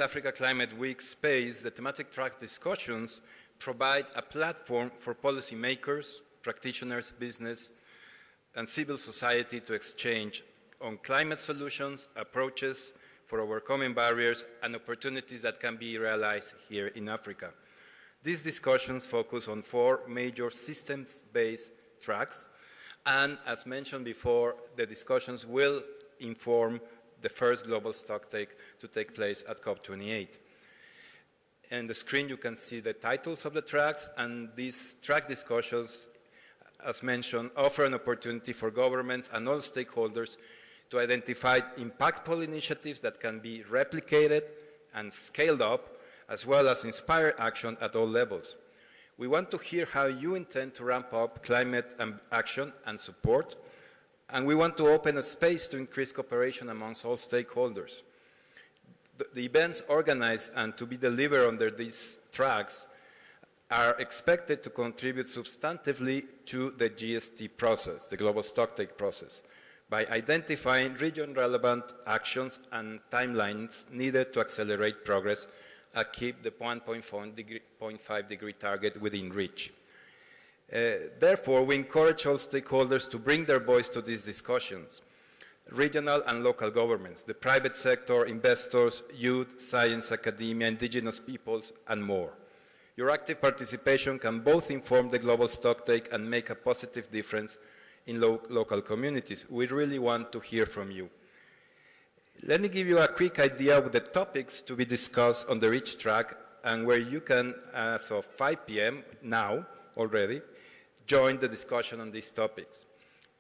Africa Climate Week space, the thematic track discussions provide a platform for policymakers, practitioners, business, and civil society to exchange on climate solutions, approaches for overcoming barriers, and opportunities that can be realized here in Africa. These discussions focus on 4 major systems-based tracks, and as mentioned before, the discussions will inform the first global stocktake to take place at COP28. On the screen you can see the titles of the tracks, and these track discussions, as mentioned, offer an opportunity for governments and all stakeholders to identify impactful initiatives that can be replicated and scaled up, as well as inspire action at all levels. We want to hear how you intend to ramp up climate action and support, and we want to open a space to increase cooperation amongst all stakeholders. The events organized and to be delivered under these tracks are expected to contribute substantively to the GST process, the global stocktake process, by identifying region-relevant actions and timelines needed to accelerate progress and keep the 1.5 degree target within reach. Therefore, we encourage all stakeholders to bring their voice to these discussions. Regional and local governments, the private sector, investors, youth, science, academia, indigenous peoples, and more. Your active participation can both inform the global stocktake and make a positive difference in local communities. We really want to hear from you. Let me give you a quick idea of the topics to be discussed under each track and where you can, as of 5 p.m. now already, join the discussion on these topics.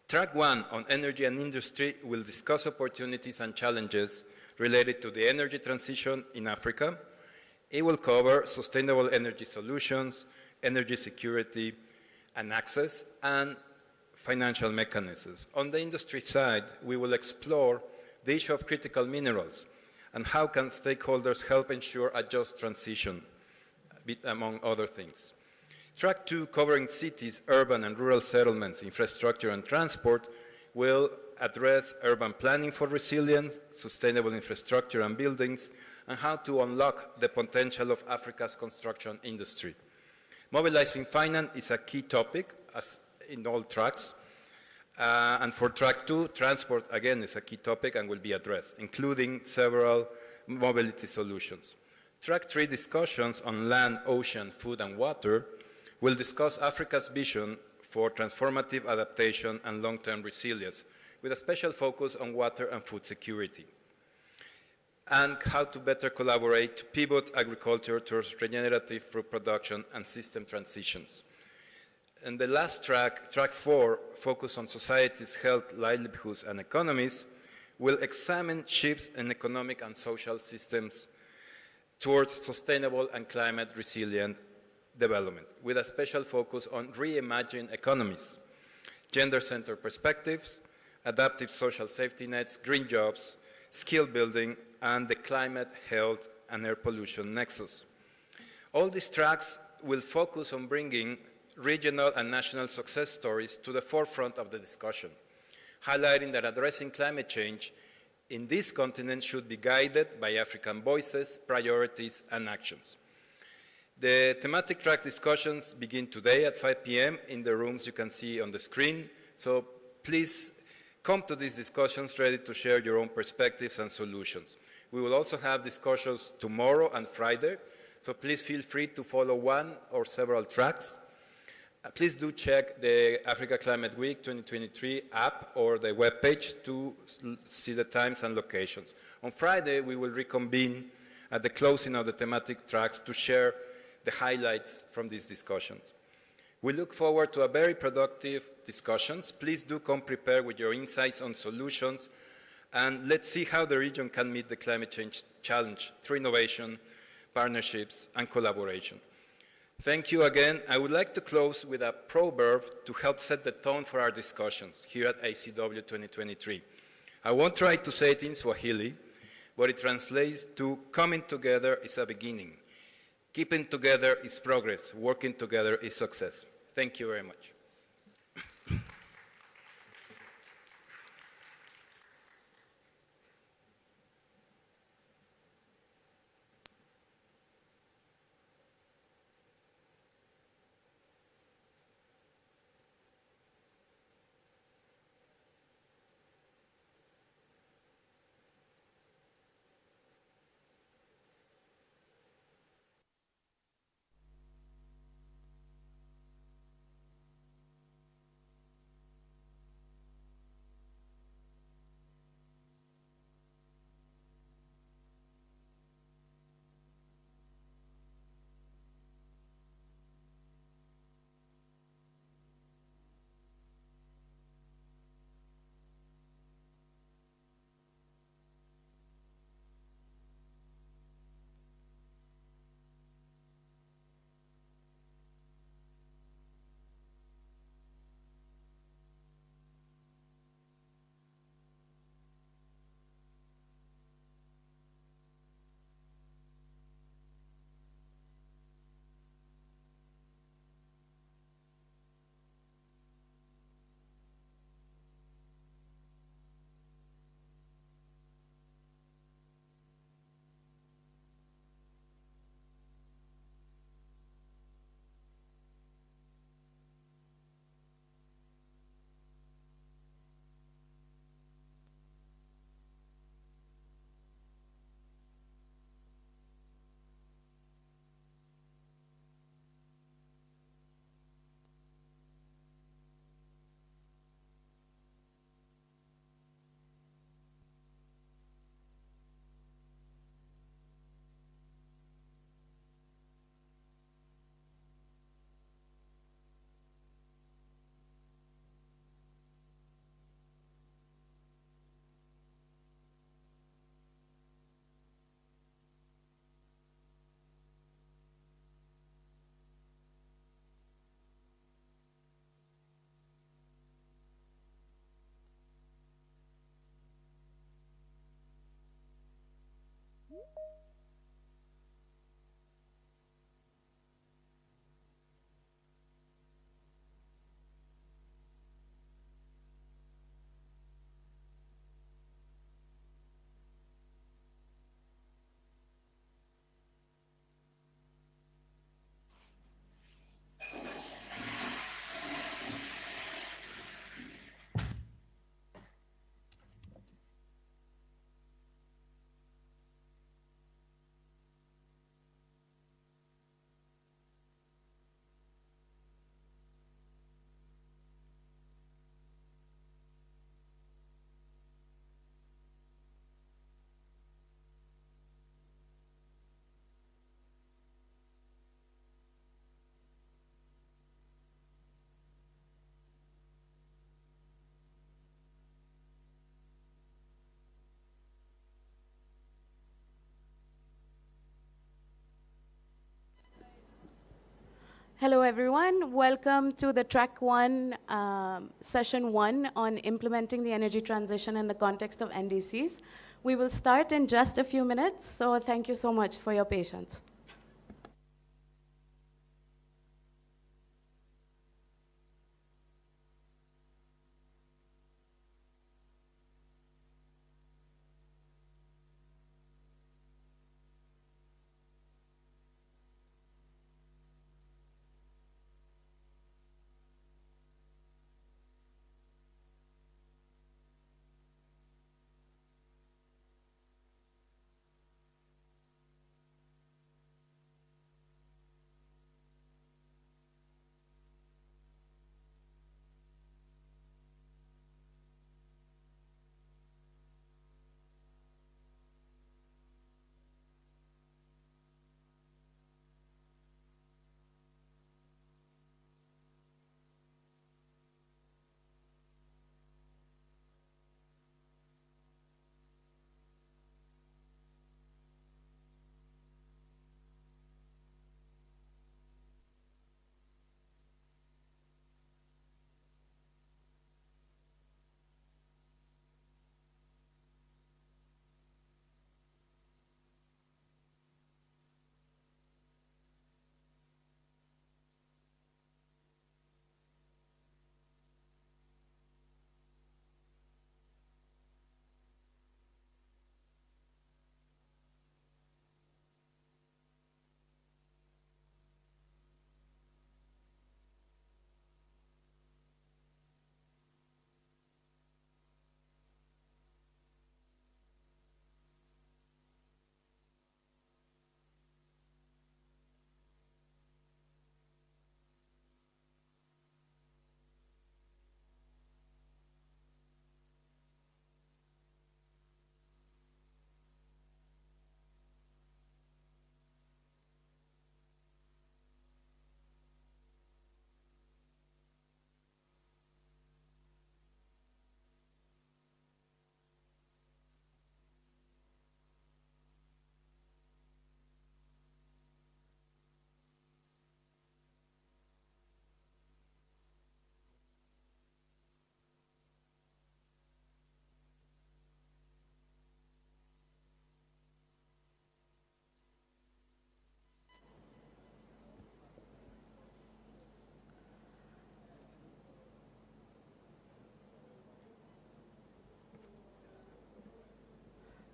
Track 1 on energy and industry will discuss opportunities and challenges related to the energy transition in Africa. It will cover sustainable energy solutions, energy security and access, and financial mechanisms. On the industry side, we will explore the issue of critical minerals and how can stakeholders help ensure a just transition, among other things. Track 2, covering cities, urban and rural settlements, infrastructure and transport, will address urban planning for resilience, sustainable infrastructure and buildings, and how to unlock the potential of Africa's construction industry. Mobilizing finance is a key topic, as in all tracks. And for track 2, transport again is a key topic and will be addressed, including several mobility solutions. Track 3, discussions on land, ocean, food, and water will discuss Africa's vision for transformative adaptation and long-term resilience, with a special focus on water and food security, and how to better collaborate to pivot agriculture towards regenerative food production and system transitions. And the last track, track 4, focus on society's health, livelihoods, and economies, will examine shifts in economic and social systems towards sustainable and climate resilient development, with a special focus on reimagined economies, gender-centered perspectives, adaptive social safety nets, green jobs, skill building, and the climate, health, and air pollution nexus. All these tracks will focus on bringing regional and national success stories to the forefront of the discussion, highlighting that addressing climate change in this continent should be guided by African voices, priorities, and actions. The thematic track discussions begin today at 5 p.m. in the rooms you can see on the screen, so please come to these discussions ready to share your own perspectives and solutions. We will also have discussions tomorrow and Friday, so please feel free to follow one or several tracks. Please do check the Africa Climate Week 2023 app or the webpage to see the times and locations. On Friday, we will reconvene at the closing of the thematic tracks to share the highlights from these discussions. We look forward to a very productive discussions. Please do come prepared with your insights on solutions, and let's see how the region can meet the climate change challenge through innovation, partnerships, and collaboration. Thank you again. I would like to close with a proverb to help set the tone for our discussions here at ACW-2023. I won't try to say it in Swahili, but it translates to coming together is a beginning. Keeping together is progress. Working together is success. Thank you very much. Hello, everyone. Welcome to the Track 1, Session 1 on implementing the energy transition in the context of NDCs. We will start in just a few minutes, so thank you so much for your patience.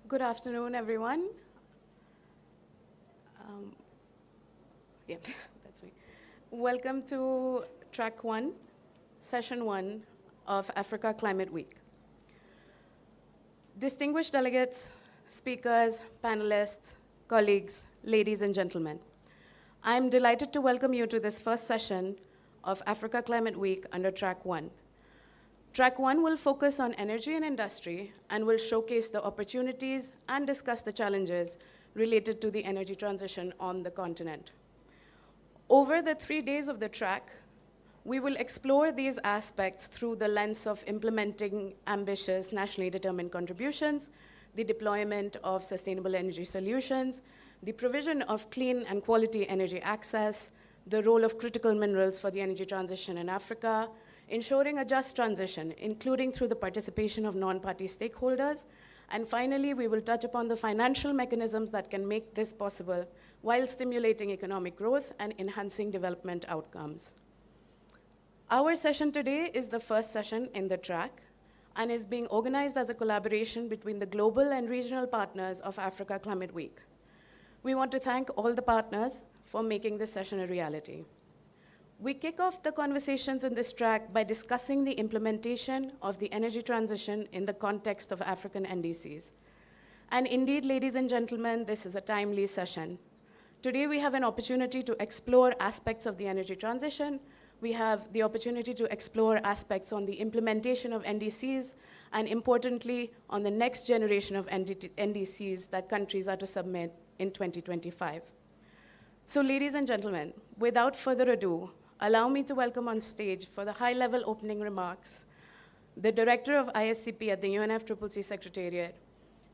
Good afternoon, everyone. Yeah, that's me. Welcome to Track 1, Session 1 of Africa Climate Week. Distinguished delegates, speakers, panelists, colleagues, ladies and gentlemen, I'm delighted to welcome you to this first session of Africa Climate Week under Track 1. Track 1 will focus on energy and industry and will showcase the opportunities and discuss the challenges related to the energy transition on the continent. Over the 3 days of the track, we will explore these aspects through the lens of implementing ambitious nationally determined contributions, the deployment of sustainable energy solutions, the provision of clean and quality energy access, the role of critical minerals for the energy transition in Africa, ensuring a just transition, including through the participation of non-party stakeholders. And finally, we will touch upon the financial mechanisms that can make this possible while stimulating economic growth and enhancing development outcomes. Our session today is the first session in the track and is being organized as a collaboration between the global and regional partners of Africa Climate Week. We want to thank all the partners for making this session a reality. We kick off the conversations in this track by discussing the implementation of the energy transition in the context of African NDCs. And indeed, ladies and gentlemen, this is a timely session. Today, we have an opportunity to explore aspects of the energy transition. We have the opportunity to explore aspects on the implementation of NDCs, and importantly, on the next generation of NDCs that countries are to submit in 2025. So ladies and gentlemen, without further ado, allow me to welcome on stage for the high-level opening remarks, the Director of ISCP at the UNFCCC Secretariat,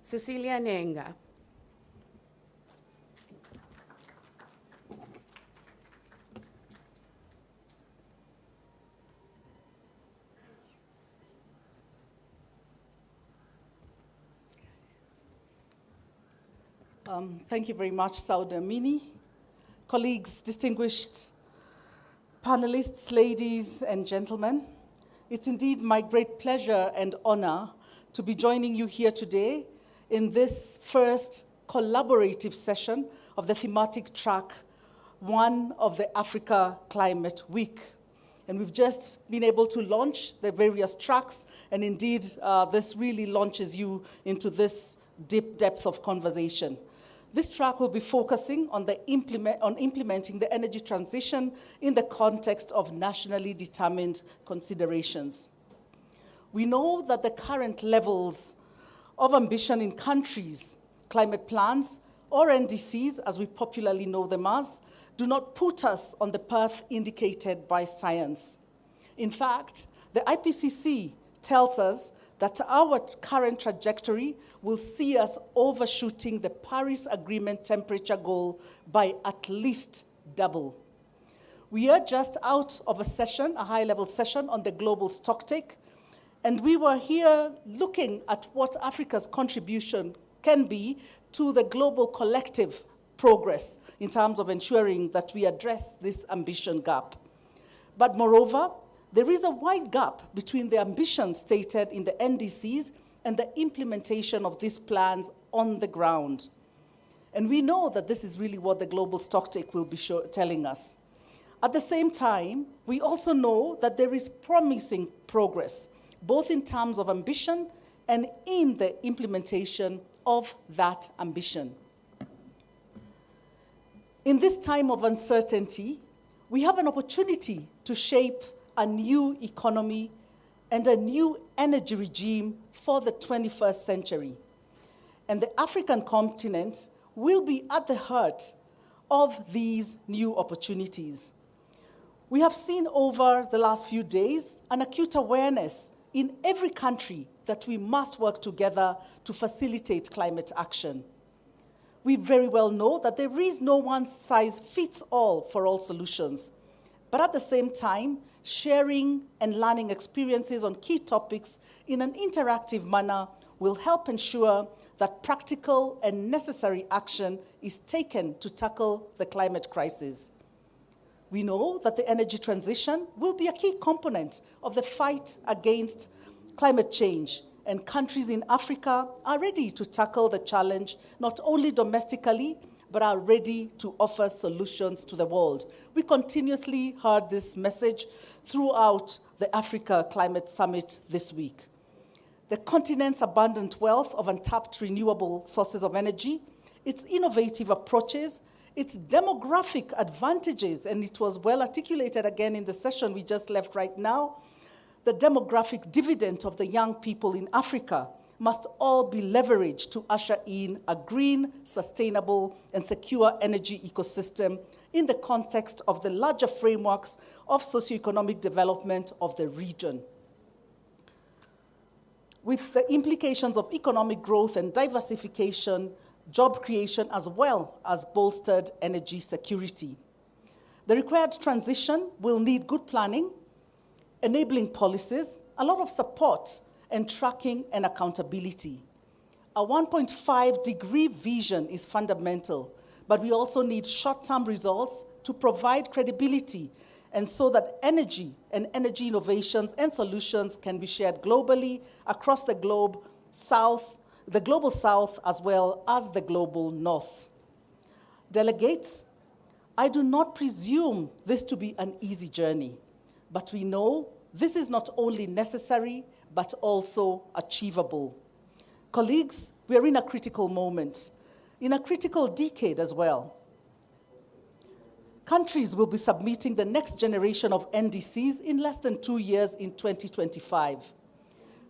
Cecilia Nyenga. Thank you very much, Sauda Amini. Colleagues, distinguished panelists, ladies and gentlemen, it's indeed my great pleasure and honor to be joining you here today in this first collaborative session of the thematic track 1 of the Africa Climate Week. And we've just been able to launch the various tracks, and indeed, this really launches you into this deep depth of conversation. This track will be focusing on implementing the energy transition in the context of nationally determined considerations. We know that the current levels of ambition in countries' climate plans, or NDCs, as we popularly know them as, do not put us on the path indicated by science. In fact, the IPCC tells us that our current trajectory will see us overshooting the Paris Agreement temperature goal by at least double. We are just out of a session, a high-level session on the global stocktake, and we were here looking at what Africa's contribution can be to the global collective progress in terms of ensuring that we address this ambition gap. But moreover, there is a wide gap between the ambition stated in the NDCs and the implementation of these plans on the ground. And we know that this is really what the global stocktake will be telling us. At the same time, we also know that there is promising progress, both in terms of ambition and in the implementation of that ambition. In this time of uncertainty, we have an opportunity to shape a new economy and a new energy regime for the 21st century. And the African continent will be at the heart of these new opportunities. We have seen over the last few days an acute awareness in every country that we must work together to facilitate climate action. We very well know that there is no one-size-fits-all for all solutions. But at the same time, sharing and learning experiences on key topics in an interactive manner will help ensure that practical and necessary action is taken to tackle the climate crisis. We know that the energy transition will be a key component of the fight against climate change, and countries in Africa are ready to tackle the challenge, not only domestically, but are ready to offer solutions to the world. We continuously heard this message throughout the Africa Climate Summit this week. The continent's abundant wealth of untapped renewable sources of energy, its innovative approaches, its demographic advantages, and it was well articulated again in the session we just left right now, the demographic dividend of the young people in Africa must all be leveraged to usher in a green, sustainable, and secure energy ecosystem in the context of the larger frameworks of socioeconomic development of the region. With the implications of economic growth and diversification, job creation, as well as bolstered energy security. The required transition will need good planning, enabling policies, a lot of support, and tracking and accountability. A 1.5-degree vision is fundamental, but we also need short-term results to provide credibility, and so that energy and energy innovations and solutions can be shared globally across the globe, the global south, as well as the global north. Delegates, I do not presume this to be an easy journey, but we know this is not only necessary, but also achievable. Colleagues, we are in a critical moment, in a critical decade as well. Countries will be submitting the next generation of NDCs in less than 2 years in 2025.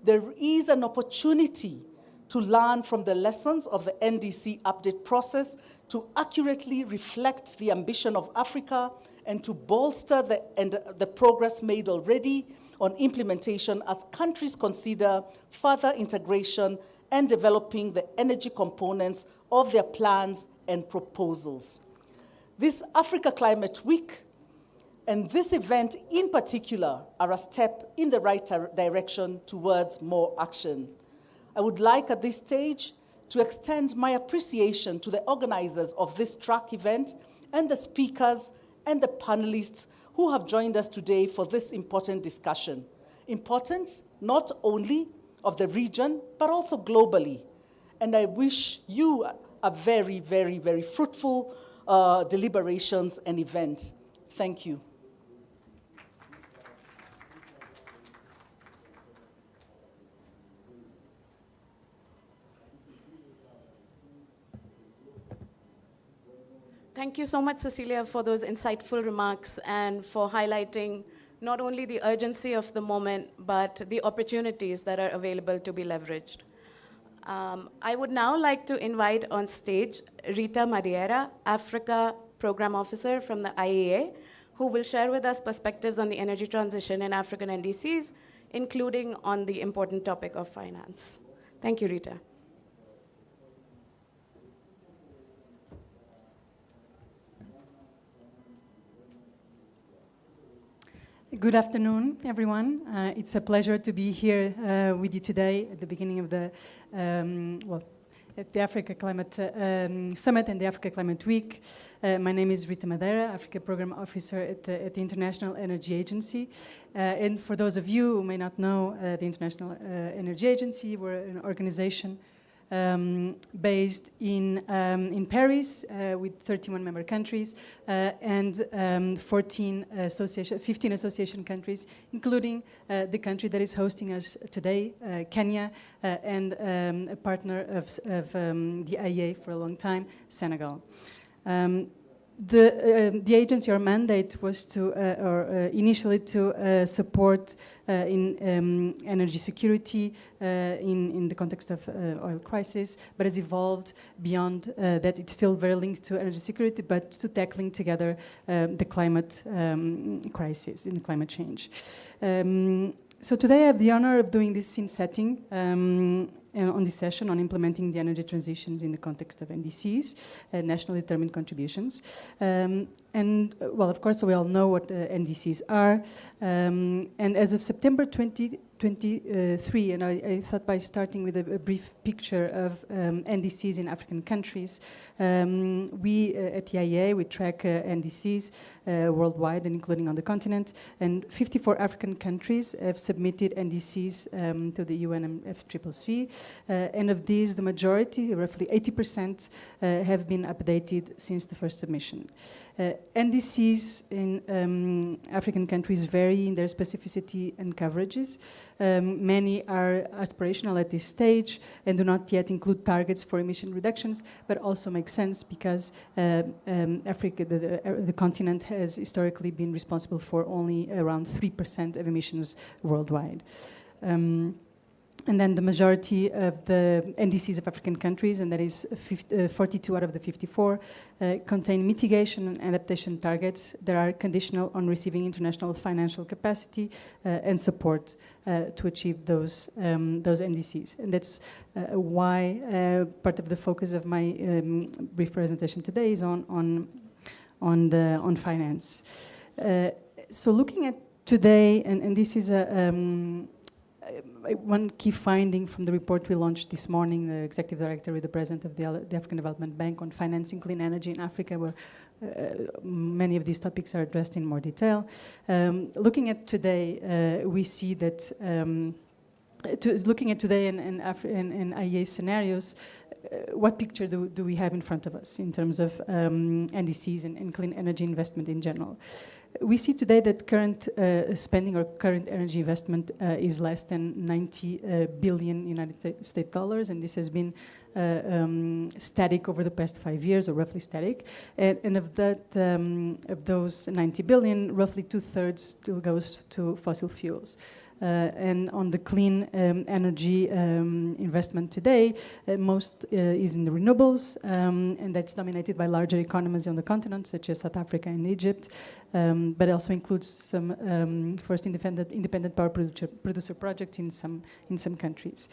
There is an opportunity to learn from the lessons of the NDC update process to accurately reflect the ambition of Africa and to bolster the progress made already on implementation as countries consider further integration and developing the energy components of their plans and proposals. This Africa Climate Week and this event in particular are a step in the right direction towards more action. I would like at this stage to extend my appreciation to the organizers of this track event and the speakers and the panelists who have joined us today for this important discussion. Important not only of the region, but also globally. And I wish you a very, very, very fruitful deliberations and event. Thank you. Thank you so much, Cecilia, for those insightful remarks and for highlighting not only the urgency of the moment, but the opportunities that are available to be leveraged. I would now like to invite on stage Rita Madeira, Africa Program Officer from the IEA, who will share with us perspectives on the energy transition in African NDCs, including on the important topic of finance. Thank you, Rita. Good afternoon, everyone. It's a pleasure to be here with you today at the beginning of the, at the Africa Climate Summit and the Africa Climate Week. My name is Rita Madeira, Africa Program Officer at the International Energy Agency. And for those of you who may not know, the International Energy Agency, we're an organization based in Paris with 31 member countries and 15 association countries, including the country that is hosting us today, Kenya, and a partner of the IEA for a long time, Senegal. The agency, our mandate was to, initially to support in energy security in the context of oil crisis, but has evolved beyond that. It's still very linked to energy security, but to tackling together the climate crisis and climate change. So today I have the honor of doing this scene setting on this session on implementing the energy transitions in the context of NDCs, nationally determined contributions. Well, of course, we all know what NDCs are. And as of September 2023, and I thought by starting with a brief picture of NDCs in African countries, we at the IEA, we track NDCs worldwide and including on the continent, and 54 African countries have submitted NDCs to the UNFCCC, and of these, the majority, roughly 80%, have been updated since the first submission. NDCs in African countries vary in their specificity and coverages. Many are aspirational at this stage and do not yet include targets for emission reductions, but also make sense because Africa, the continent, has historically been responsible for only around 3% of emissions worldwide. And then the majority of the NDCs of African countries, and that is 42 out of the 54, contain mitigation and adaptation targets that are conditional on receiving international financial capacity and support to achieve those NDCs. And that's why part of the focus of my brief presentation today is on finance. So looking at today, and this is one key finding from the report we launched this morning, the Executive Director with the President of the African Development Bank on financing clean energy in Africa, where many of these topics are addressed in more detail. Looking at today, we see that looking at today and IEA scenarios, what picture do we have in front of us in terms of NDCs and clean energy investment in general? We see today that current spending or current energy investment is less than 90 billion United States dollars, and this has been static over the past 5 years, or roughly static. And of that, of those 90 billion, roughly 2/3 still goes to fossil fuels. And on the clean energy investment today, most is in the renewables, and that's dominated by larger economies on the continent, such as South Africa and Egypt, but also includes some first independent power producer projects in some countries.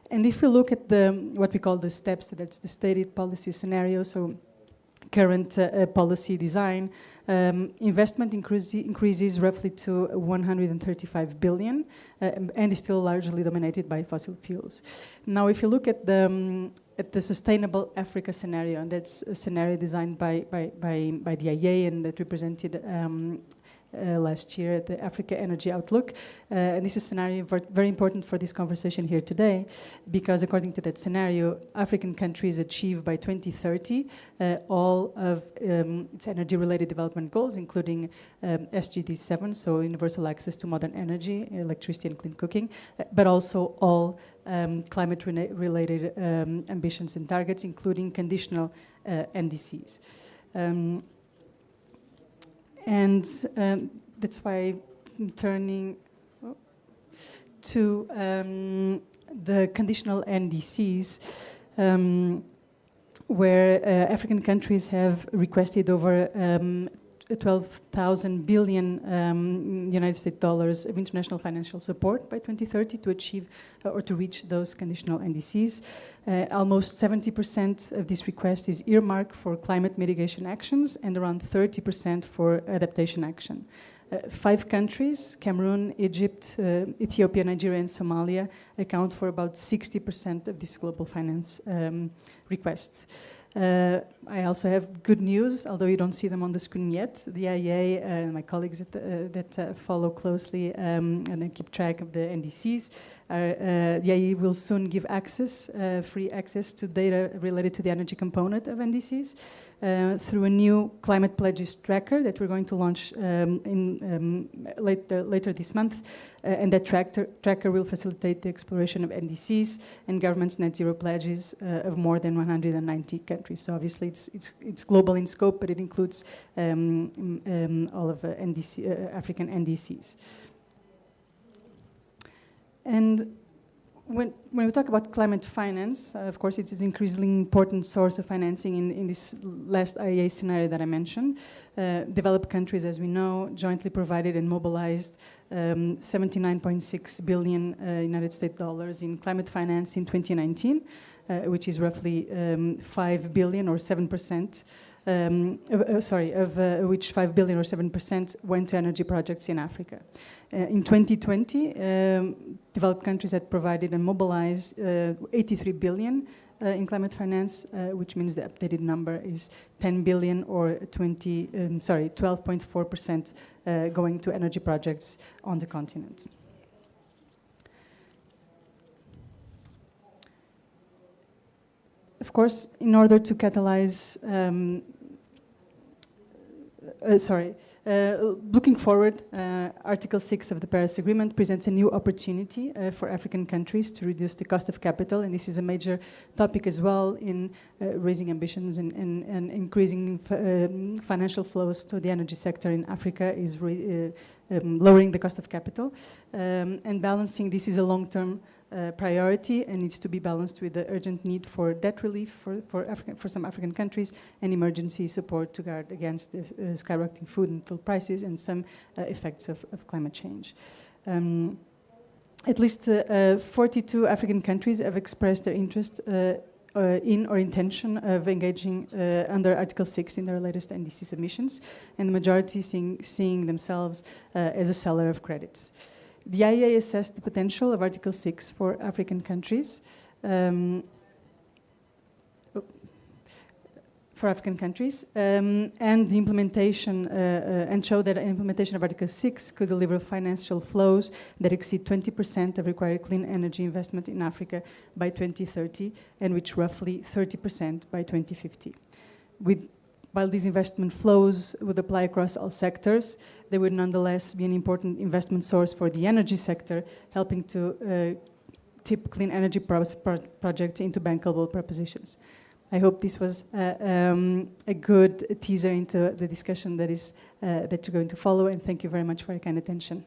And if we look at what we call the steps, that's the stated policy scenario, so current policy design, investment increases roughly to 135 billion and is still largely dominated by fossil fuels. Now, if you look at the at the Sustainable Africa scenario, and that's a scenario designed by the IEA and that represented last year at the Africa Energy Outlook. And this is a scenario very important for this conversation here today, because according to that scenario, African countries achieve by 2030 all of its energy-related development goals, including SDG 7, so universal access to modern energy, electricity and clean cooking, but also all climate-related ambitions and targets, including conditional NDCs. And that's why I'm turning to the conditional NDCs, where African countries have requested over 12,000 billion United States dollars of international financial support by 2030 to achieve or to reach those conditional NDCs. Almost 70% of this request is earmarked for climate mitigation actions and around 30% for adaptation action. 5 countries, Cameroon, Egypt, Ethiopia, Nigeria, and Somalia, account for about 60% of this global finance requests. I also have good news, although you don't see them on the screen yet. The IEA, my colleagues that follow closely and keep track of the NDCs, the IEA will soon give access, free access to data related to the energy component of NDCs through a new climate pledges tracker that we're going to launch later this month. And that tracker will facilitate the exploration of NDCs and governments' net zero pledges of more than 190 countries. So obviously it's global in scope, but it includes all of African NDCs. And when we talk about climate finance, of course, it is an increasingly important source of financing in this last IEA scenario that I mentioned. Developed countries, as we know, jointly provided and mobilized 79.6 billion United States dollars in climate finance in 2019, which is roughly 5 billion or 7%. Of which 5 billion or 7% went to energy projects in Africa. In 2020, developed countries had provided and mobilized 83 billion in climate finance, which means the updated number is 10 billion or 12.4% going to energy projects on the continent. Of course, in order to catalyze looking forward, Article 6 of the Paris Agreement presents a new opportunity for African countries to reduce the cost of capital, and this is a major topic as well in raising ambitions and increasing financial flows to the energy sector in Africa, is lowering the cost of capital. And balancing this is a long-term priority and needs to be balanced with the urgent need for debt relief for some African countries and emergency support to guard against the skyrocketing food and fuel prices and some effects of climate change. At least 42 African countries have expressed their interest in or intention of engaging under Article 6 in their latest NDC submissions, and the majority seeing themselves as a seller of credits. The IEA assessed the potential of Article 6 for African countries, and the implementation, and showed that implementation of Article 6 could deliver financial flows that exceed 20% of required clean energy investment in Africa by 2030, and reach roughly 30% by 2050. While these investment flows would apply across all sectors, they would nonetheless be an important investment source for the energy sector, helping to tip clean energy projects into bankable propositions. I hope this was a good teaser into the discussion that you're going to follow, and thank you very much for your kind attention.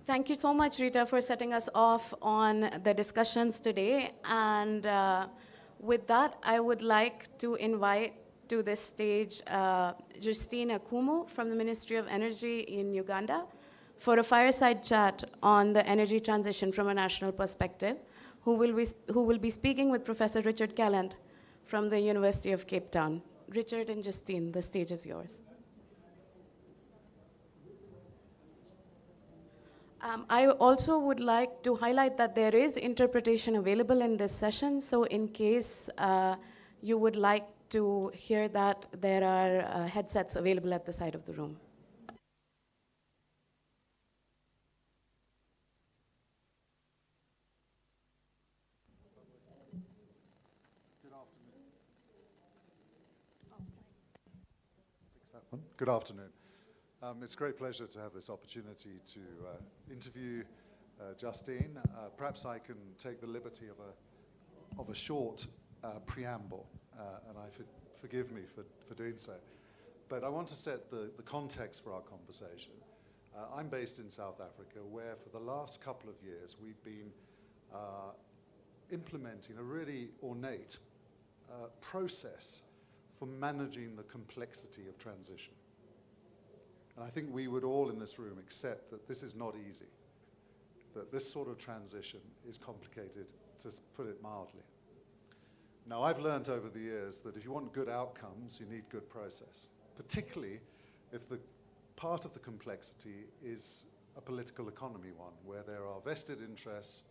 Thank you so much, Rita, for setting us off on the discussions today. And with that, I would like to invite to this stage Justine Akumu from the Ministry of Energy in Uganda for a fireside chat on the energy transition from a national perspective, who will be speaking with Professor Richard Calland from the University of Cape Town. Richard and Justine, the stage is yours. I also would like to highlight that there is interpretation available in this session, so in case you would like to hear that, there are headsets available at the side of the room. Good afternoon. It's a great pleasure to have this opportunity to interview Justine. Perhaps I can take the liberty of a short preamble, and forgive me for doing so. But I want to set the context for our conversation. I'm based in South Africa, where for the last couple of years we've been implementing a really ornate process for managing the complexity of transition. And I think we would all in this room accept that this is not easy, that this sort of transition is complicated, to put it mildly. Now, I've learned over the years that if you want good outcomes, you need good process, particularly if the part of the complexity is a political economy one, where there are vested interests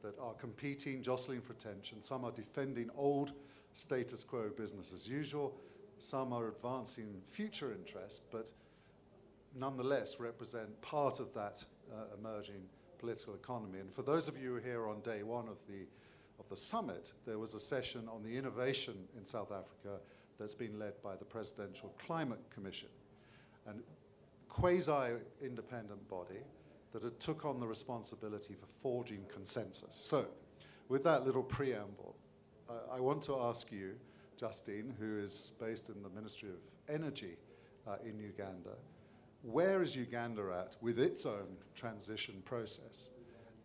that are competing, jostling for attention. Some are defending old status quo business as usual. Some are advancing future interests, but nonetheless represent part of that emerging political economy. And for those of you who are here on day one of the summit, there was a session on the innovation in South Africa that's been led by the Presidential Climate Commission, and quasi-independent body that took on the responsibility for forging consensus. So, with that little preamble, I want to ask you, Justine, who is based in the Ministry of Energy in Uganda, where is Uganda at with its own transition process?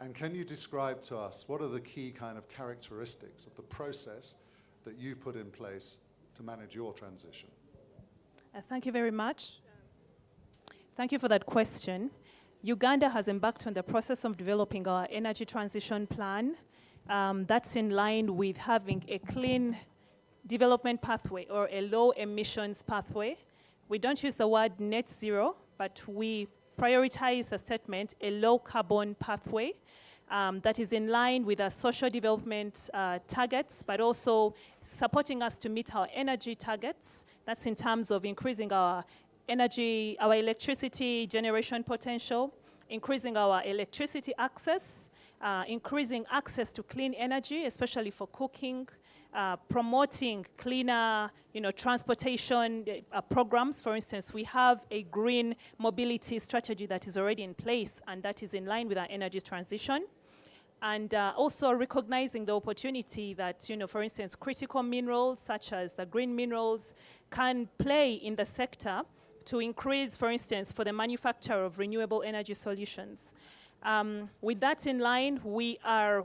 And can you describe to us what are the key kind of characteristics of the process that you've put in place to manage your transition? Thank you very much. Thank you for that question. Uganda has embarked on the process of developing our energy transition plan. That's in line with having a clean development pathway or a low emissions pathway. We don't use the word net zero, but we prioritize the statement, a low carbon pathway that is in line with our social development targets, but also supporting us to meet our energy targets. That's in terms of increasing our energy, our electricity generation potential, increasing our electricity access, increasing access to clean energy, especially for cooking, promoting cleaner, transportation programs. For instance, we have a green mobility strategy that is already in place, and that is in line with our energy transition. And also recognizing the opportunity that, for instance, critical minerals such as the green minerals can play in the sector to increase, for instance, for the manufacture of renewable energy solutions. With that in line, we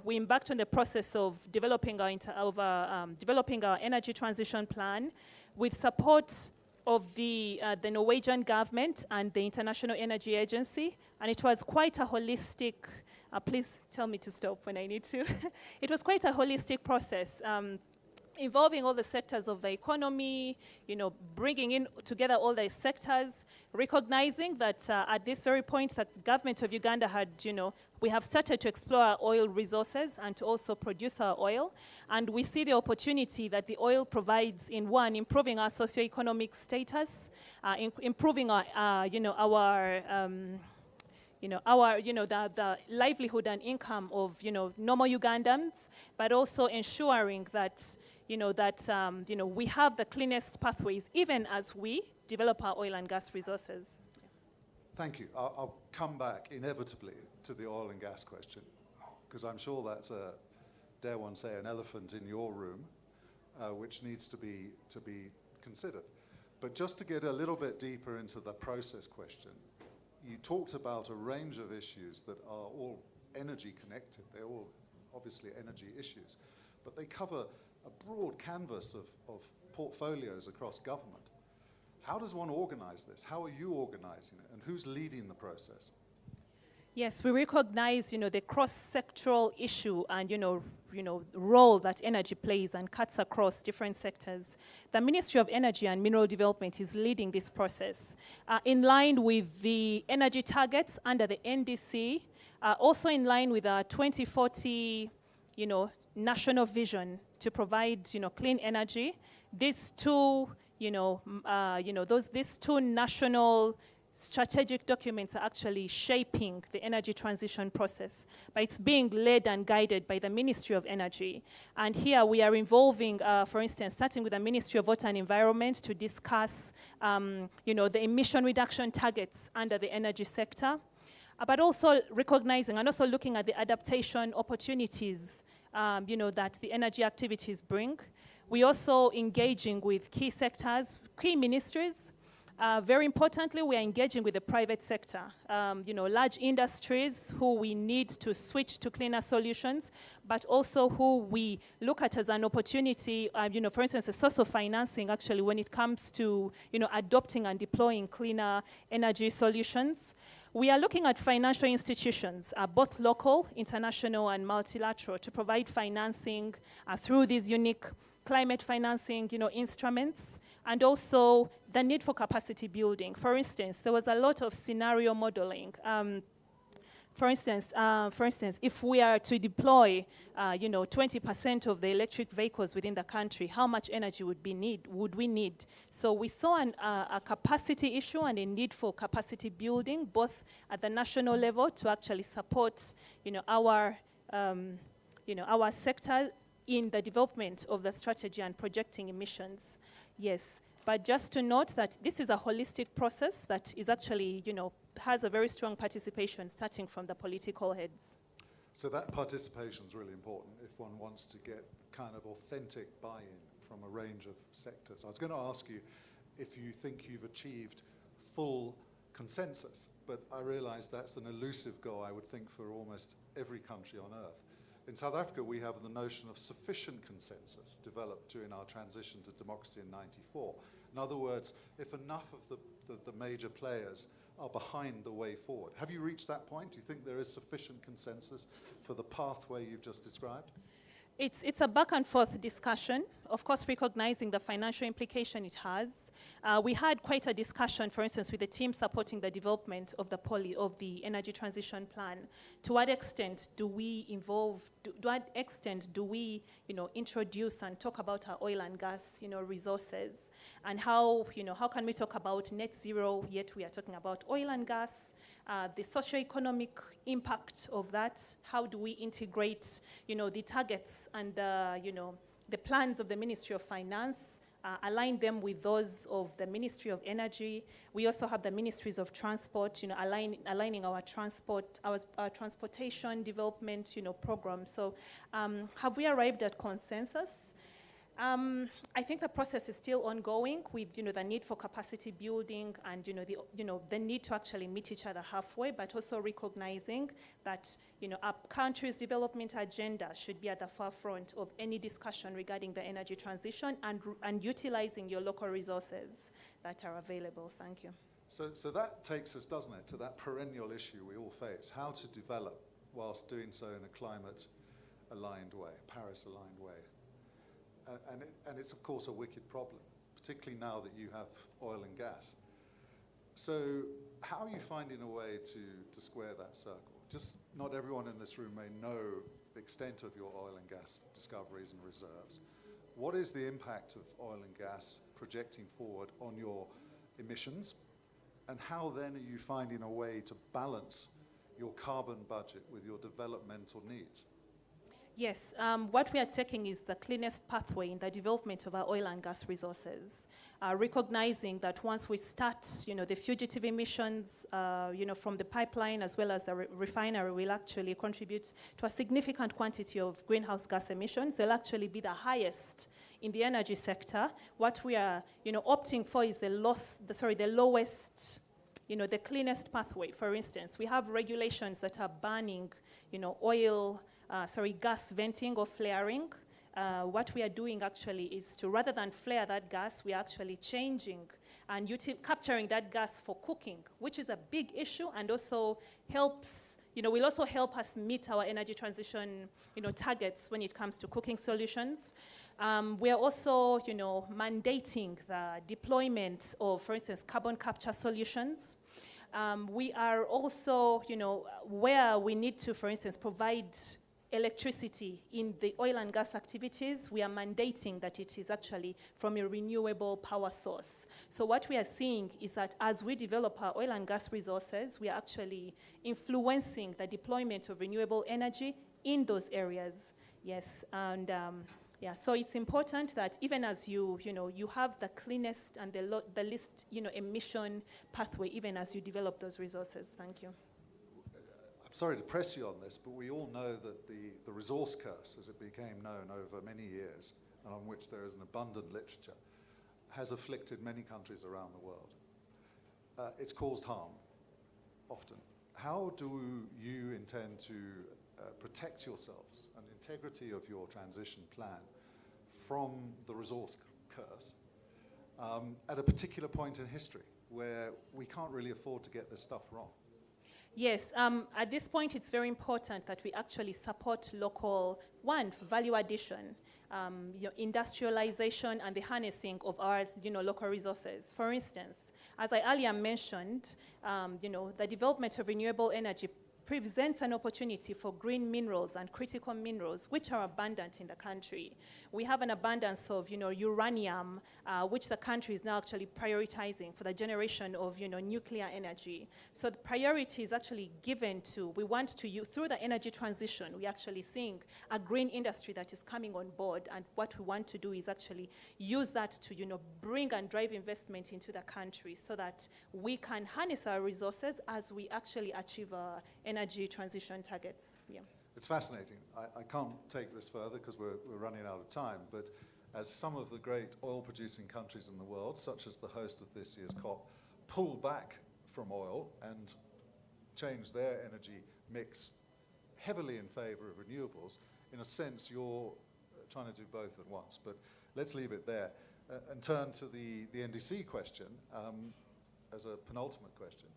embarked on the process of developing our energy transition plan with support of the Norwegian government and the International Energy Agency, and it was quite a holistic. Please tell me to stop when I need to. It was quite a holistic process. Involving all the sectors of the economy, bringing in together all the sectors, recognizing that at this very point, the government of Uganda had, we have started to explore our oil resources and to also produce our oil. And we see the opportunity that the oil provides in one, improving our socioeconomic status, improving our, the livelihood and income of, normal Ugandans, but also ensuring that, we have the cleanest pathways, even as we develop our oil and gas resources. Thank you. I'll come back inevitably to the oil and gas question, because I'm sure that's dare one say, an elephant in your room, which needs to be considered. But just to get a little bit deeper into the process question, you talked about a range of issues that are all energy connected. They're all obviously energy issues, but they cover a broad canvas of portfolios across government. How does one organize this? How are you organizing it? And who's leading the process? Yes, we recognize, the cross-sectoral issue and, role that energy plays and cuts across different sectors. The Ministry of Energy and Mineral Development is leading this process in line with the energy targets under the NDC, also in line with our 2040, national vision to provide, clean energy. These two, these two national strategic documents are actually shaping the energy transition process, but it's being led and guided by the Ministry of Energy. And here we are involving, for instance, starting with the Ministry of Water and Environment to discuss, the emission reduction targets under the energy sector, but also recognizing and also looking at the adaptation opportunities, that the energy activities bring. We're also engaging with key sectors, key ministries. Very importantly, we are engaging with the private sector, large industries who we need to switch to cleaner solutions, but also who we look at as an opportunity, for instance, a source of financing actually when it comes to, adopting and deploying cleaner energy solutions. We are looking at financial institutions, both local, international, and multilateral, to provide financing through these unique climate financing, instruments, and also the need for capacity building. For instance, there was a lot of scenario modeling. For instance, if we are to deploy, 20% of the electric vehicles within the country, how much energy would we need? So we saw a capacity issue and a need for capacity building, both at the national level to actually support, our sector in the development of the strategy and projecting emissions. Yes, but just to note that this is a holistic process that is actually, has a very strong participation starting from the political heads. So that participation is really important if one wants to get kind of authentic buy-in from a range of sectors. I was going to ask you if you think you've achieved full consensus, but I realize that's an elusive goal, I would think, for almost every country on earth. In South Africa, we have the notion of sufficient consensus developed during our transition to democracy in '94. In other words, if enough of the major players are behind the way forward. Have you reached that point? Do you think there is sufficient consensus for the pathway you've just described? It's a back and forth discussion, of course recognizing the financial implication it has. We had quite a discussion, for instance, with the team supporting the development of the energy transition plan. To what extent do we introduce and talk about our oil and gas, resources, and how can we talk about net zero yet we are talking about oil and gas? The socio-economic impact of that, how do we integrate, the targets and the plans of the Ministry of Finance, align them with those of the Ministry of Energy. We also have the Ministries of Transport, aligning our transportation development, program. So have we arrived at consensus? I think the process is still ongoing with, the need for capacity building and, the need to actually meet each other halfway, but also recognizing that, our country's development agenda should be at the forefront of any discussion regarding the energy transition and utilizing your local resources that are available. Thank you. So that takes us, doesn't it, to that perennial issue we all face, how to develop whilst doing so in a climate-aligned way, Paris-aligned way. And it's, of course, a wicked problem, particularly now that you have oil and gas. So how are you finding a way to square that circle? Just not everyone in this room may know the extent of your oil and gas discoveries and reserves. What is the impact of oil and gas projecting forward on your emissions? And how then are you finding a way to balance your carbon budget with your developmental needs? Yes, what we are taking is the cleanest pathway in the development of our oil and gas resources, recognizing that once we start, the fugitive emissions, from the pipeline as well as the refinery will actually contribute to a significant quantity of greenhouse gas emissions. They'll actually be the highest in the energy sector. What we are, opting for is the lowest, the cleanest pathway. For instance, we have regulations that are banning, gas venting or flaring. What we are doing actually is to, rather than flare that gas, we are actually changing and capturing that gas for cooking, which is a big issue and also helps, will also help us meet our energy transition, targets when it comes to cooking solutions. We are also, mandating the deployment of, for instance, carbon capture solutions. We are also, where we need to, for instance, provide electricity in the oil and gas activities, we are mandating that it is actually from a renewable power source. So what we are seeing is that as we develop our oil and gas resources, we are actually influencing the deployment of renewable energy in those areas. Yes, and so it's important that even as you have the cleanest and the least, emission pathway, even as you develop those resources. Thank you. I'm sorry to press you on this, but we all know that the resource curse, as it became known over many years, and on which there is an abundant literature, has afflicted many countries around the world. It's caused harm, often. How do you intend to protect yourselves and the integrity of your transition plan from the resource curse at a particular point in history where we can't really afford to get this stuff wrong? Yes, at this point it's very important that we actually support local, value addition, industrialization and the harnessing of our local resources. For instance, as I earlier mentioned, the development of renewable energy presents an opportunity for green minerals and critical minerals, which are abundant in the country. We have an abundance of, uranium, which the country is now actually prioritizing for the generation of, nuclear energy. So the priority is actually given to, we want to, through the energy transition, we're actually seeing a green industry that is coming on board, and what we want to do is actually use that to, bring and drive investment into the country so that we can harness our resources as we actually achieve our energy transition targets. Yeah. It's fascinating. I can't take this further because we're running out of time, but as some of the great oil-producing countries in the world, such as the host of this year's COP, pull back from oil and change their energy mix heavily in favor of renewables, in a sense you're trying to do both at once. But let's leave it there and turn to the NDC question as a penultimate question.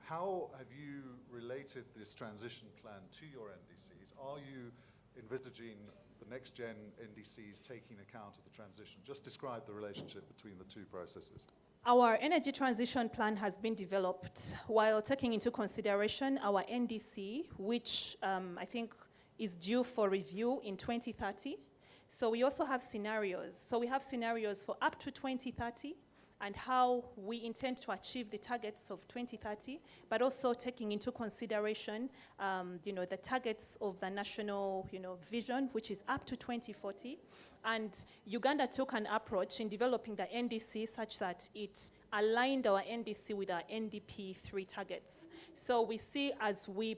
How have you related this transition plan to your NDCs? Are you envisaging the next-gen NDCs taking account of the transition? Just describe the relationship between the two processes. Our energy transition plan has been developed while taking into consideration our NDC, which I think is due for review in 2030. So we also have scenarios. So we have scenarios for up to 2030, and how we intend to achieve the targets of 2030, but also taking into consideration, the targets of the national, vision, which is up to 2040. And Uganda took an approach in developing the NDC such that it aligned our NDC with our NDP 3 targets. So we see as we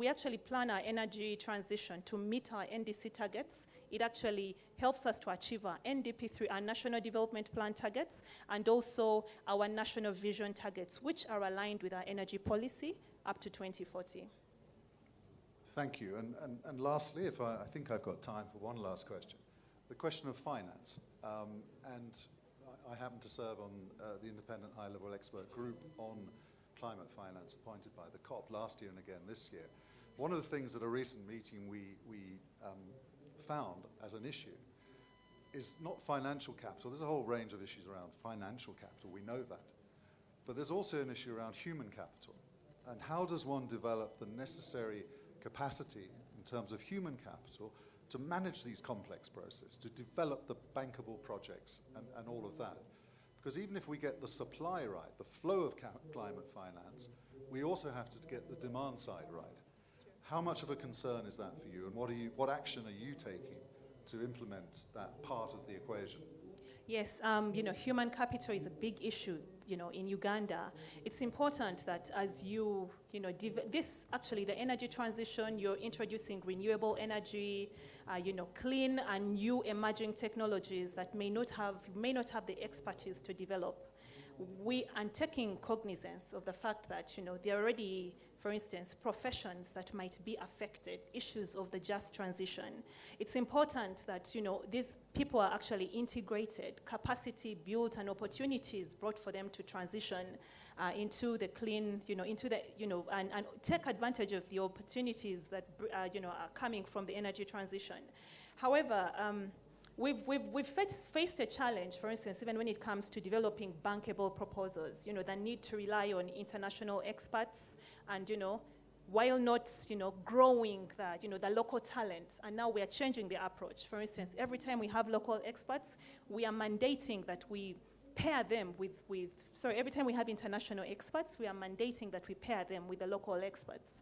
actually plan our energy transition to meet our NDC targets, it actually helps us to achieve our NDP 3, our National Development Plan targets, and also our National Vision targets, which are aligned with our energy policy up to 2040. Thank you. And lastly, if I think I've got time for one last question. The question of finance. And I happen to serve on the independent high-level expert group on climate finance appointed by the COP last year and again this year. One of the things at a recent meeting we found as an issue is not financial capital. There's a whole range of issues around financial capital, we know that. But there's also an issue around human capital. And how does one develop the necessary capacity in terms of human capital to manage these complex processes, to develop the bankable projects and all of that? Because even if we get the supply right, the flow of climate finance, we also have to get the demand side right. How much of a concern is that for you, and what action are you taking to implement that part of the equation? Yes, human capital is a big issue, in Uganda. It's important that as you, the energy transition, you're introducing renewable energy, clean and new emerging technologies that may not have the expertise to develop. We are taking cognizance of the fact that, there are already for instance, professions that might be affected, issues of the just transition. It's important that, these people are actually integrated, capacity built, and opportunities brought for them to transition into the clean, and take advantage of the opportunities that, are coming from the energy transition. However, we've faced a challenge, for instance, even when it comes to developing bankable proposals, that need to rely on international experts and, while not, growing the local talent. And now we are changing the approach. For instance, every time we have local experts, we are mandating that we pair them every time we have international experts, we are mandating that we pair them with the local experts.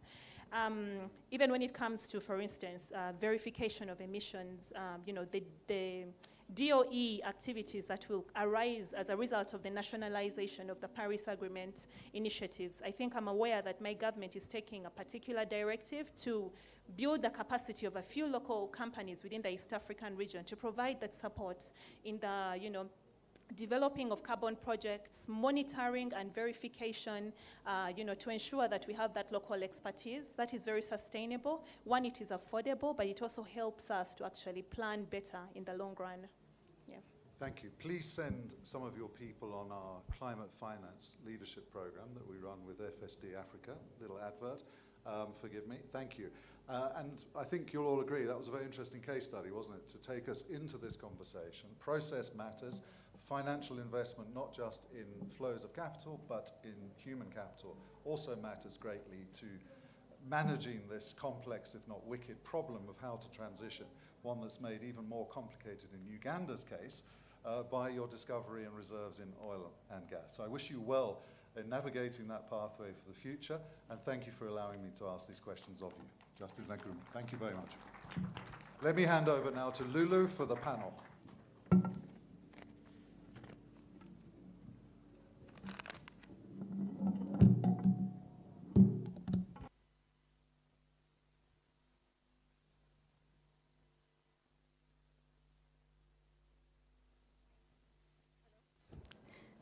Even when it comes to, for instance, verification of emissions, the DOE activities that will arise as a result of the nationalization of the Paris Agreement initiatives. I think I'm aware that my government is taking a particular directive to build the capacity of a few local companies within the East African region to provide that support in the, developing of carbon projects, monitoring and verification, to ensure that we have that local expertise. That is very sustainable. One, it is affordable, but it also helps us to actually plan better in the long run. Yeah. Thank you. Please send some of your people on our climate finance leadership program that we run with FSD Africa. Little advert. Forgive me. Thank you. And I think you'll all agree that was a very interesting case study, wasn't it, to take us into this conversation. Process matters. Financial investment, not just in flows of capital, but in human capital, also matters greatly to managing this complex, if not wicked, problem of how to transition, one that's made even more complicated in Uganda's case by your discovery and reserves in oil and gas. So I wish you well in navigating that pathway for the future, and thank you for allowing me to ask these questions of you. Justice Nkrumah, thank you very much. Let me hand over now to Lulu for the panel.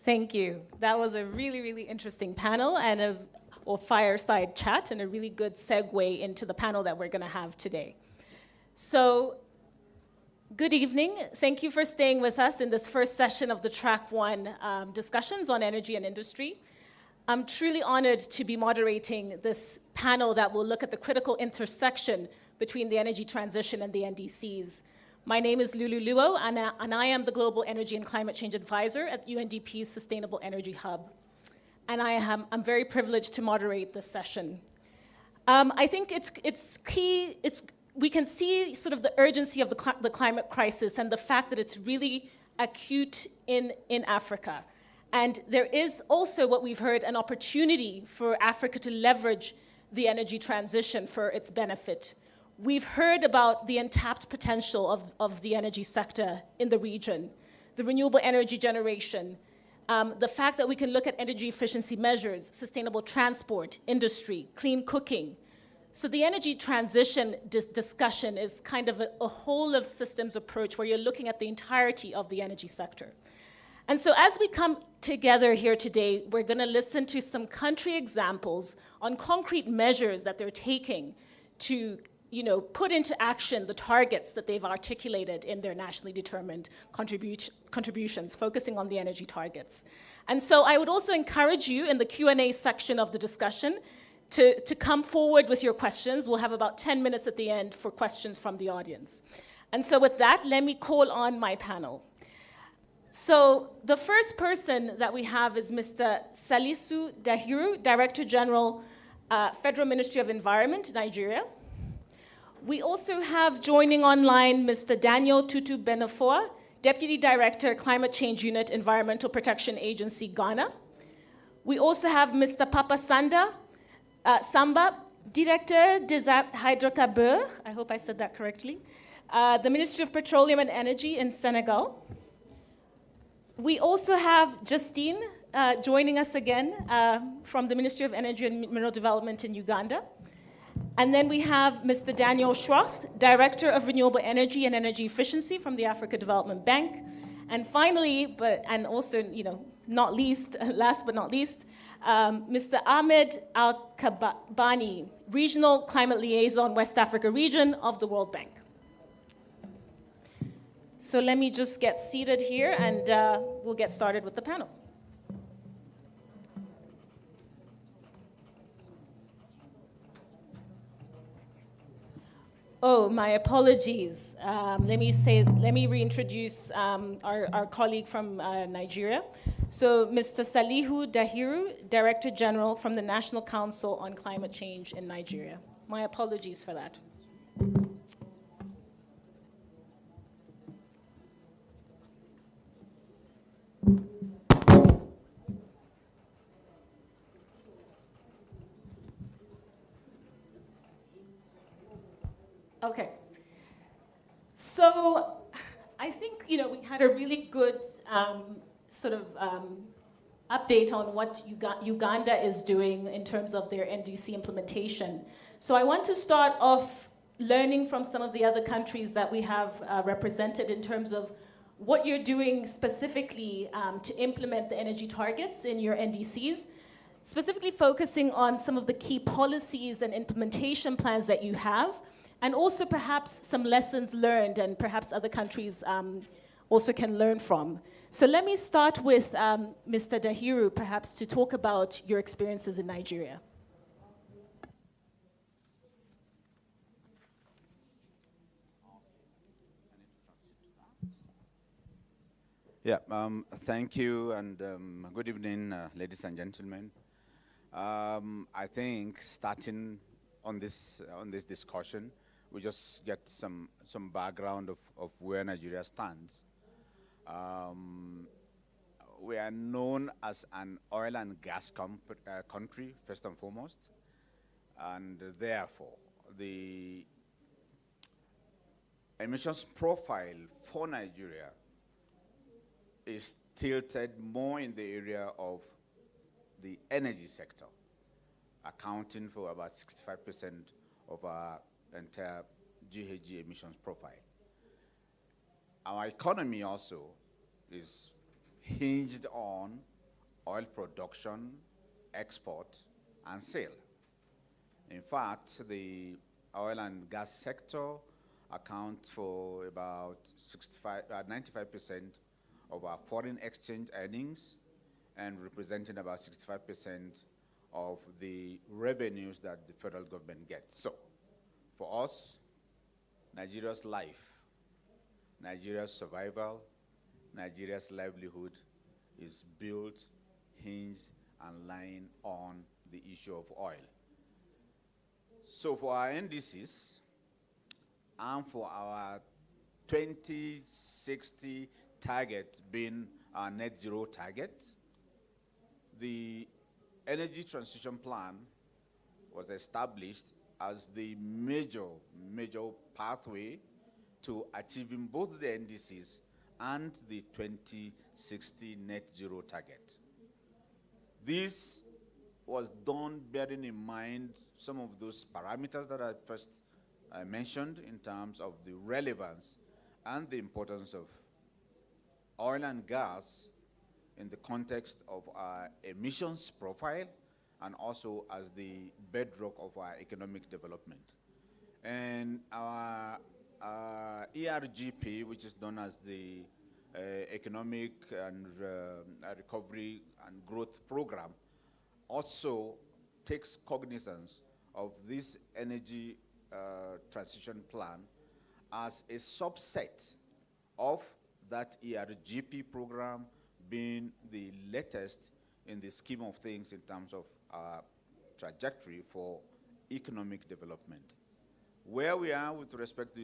Thank you. That was a really, really interesting panel and or fireside chat, and a really good segue into the panel that we're going to have today. So, good evening. Thank you for staying with us in this first session of the Track 1 discussions on energy and industry. I'm truly honored to be moderating this panel that will look at the critical intersection between the energy transition and the NDCs. My name is Lulu Luo, and I am the Global Energy and Climate Change Advisor at UNDP's Sustainable Energy Hub. And I'm very privileged to moderate this session. I think it's key, we can see sort of the urgency of the climate crisis and the fact that it's really acute in Africa. And there is also, what we've heard, an opportunity for Africa to leverage the energy transition for its benefit. We've heard about the untapped potential of the energy sector in the region, the renewable energy generation, the fact that we can look at energy efficiency measures, sustainable transport, industry, clean cooking. So the energy transition discussion is kind of a whole of systems approach where you're looking at the entirety of the energy sector. And so as we come together here today, we're going to listen to some country examples on concrete measures that they're taking to put into action the targets that they've articulated in their nationally determined contributions, focusing on the energy targets. And so I would also encourage you in the Q&A section of the discussion to come forward with your questions. We'll have about 10 minutes at the end for questions from the audience. And so with that, let me call on my panel. So the first person that we have is Mr. Salisu Dahiru, Director General, Federal Ministry of Environment, Nigeria. We also have joining online Mr. Daniel Tutu Benefoa, Deputy Director, Climate Change Unit, Environmental Protection Agency, Ghana. We also have Mr. Papa Samba, Director des Hydrocarbures, I hope I said that correctly, the Ministry of Petroleum and Energy in Senegal. We also have Justine joining us again from the Ministry of Energy and Mineral Development in Uganda. And then we have Mr. Daniel Schroth, Director of Renewable Energy and Energy Efficiency from the Africa Development Bank. And finally, last but not least, Mr. Ahmed Al-Kabani, Regional Climate Liaison, West Africa Region of the World Bank. So let me just get seated here and we'll get started with the panel. Oh, my apologies. Let me reintroduce our colleague from Nigeria. So, Mr. Salihu Dahiru, Director General from the National Council on Climate Change in Nigeria. My apologies for that. Okay. So I think, we had a really good update on what Uganda is doing in terms of their NDC implementation. So I want to start off learning from some of the other countries that we have represented in terms of what you're doing specifically to implement the energy targets in your NDCs, specifically focusing on some of the key policies and implementation plans that you have, and also perhaps some lessons learned and perhaps other countries also can learn from. So let me start with Mr. Dahiru, perhaps to talk about your experiences in Nigeria. Yeah, thank you, and good evening, ladies and gentlemen. I think starting on this discussion, we just get some background of where Nigeria stands. We are known as an oil and gas country, first and foremost, and therefore the emissions profile for Nigeria is tilted more in the area of the energy sector, accounting for about 65% of our entire GHG emissions profile. Our economy also is hinged on oil production, export, and sale. In fact, the oil and gas sector accounts for about 95% of our foreign exchange earnings and representing about 65% of the revenues that the federal government gets. So, for us, Nigeria's life, Nigeria's survival, Nigeria's livelihood is built, hinged, and lying on the issue of oil. So for our NDCs and for our 2060 target being our net zero target, the energy transition plan was established as the major pathway to achieving both the NDCs and the 2060 net zero target. This was done bearing in mind some of those parameters that I first mentioned in terms of the relevance and the importance of oil and gas in the context of our emissions profile and also as the bedrock of our economic development. And our ERGP, which is known as the Economic and Recovery and Growth Program, also takes cognizance of this energy transition plan as a subset of that ERGP program, being the latest in the scheme of things in terms of our trajectory for economic development. Where we are with respect to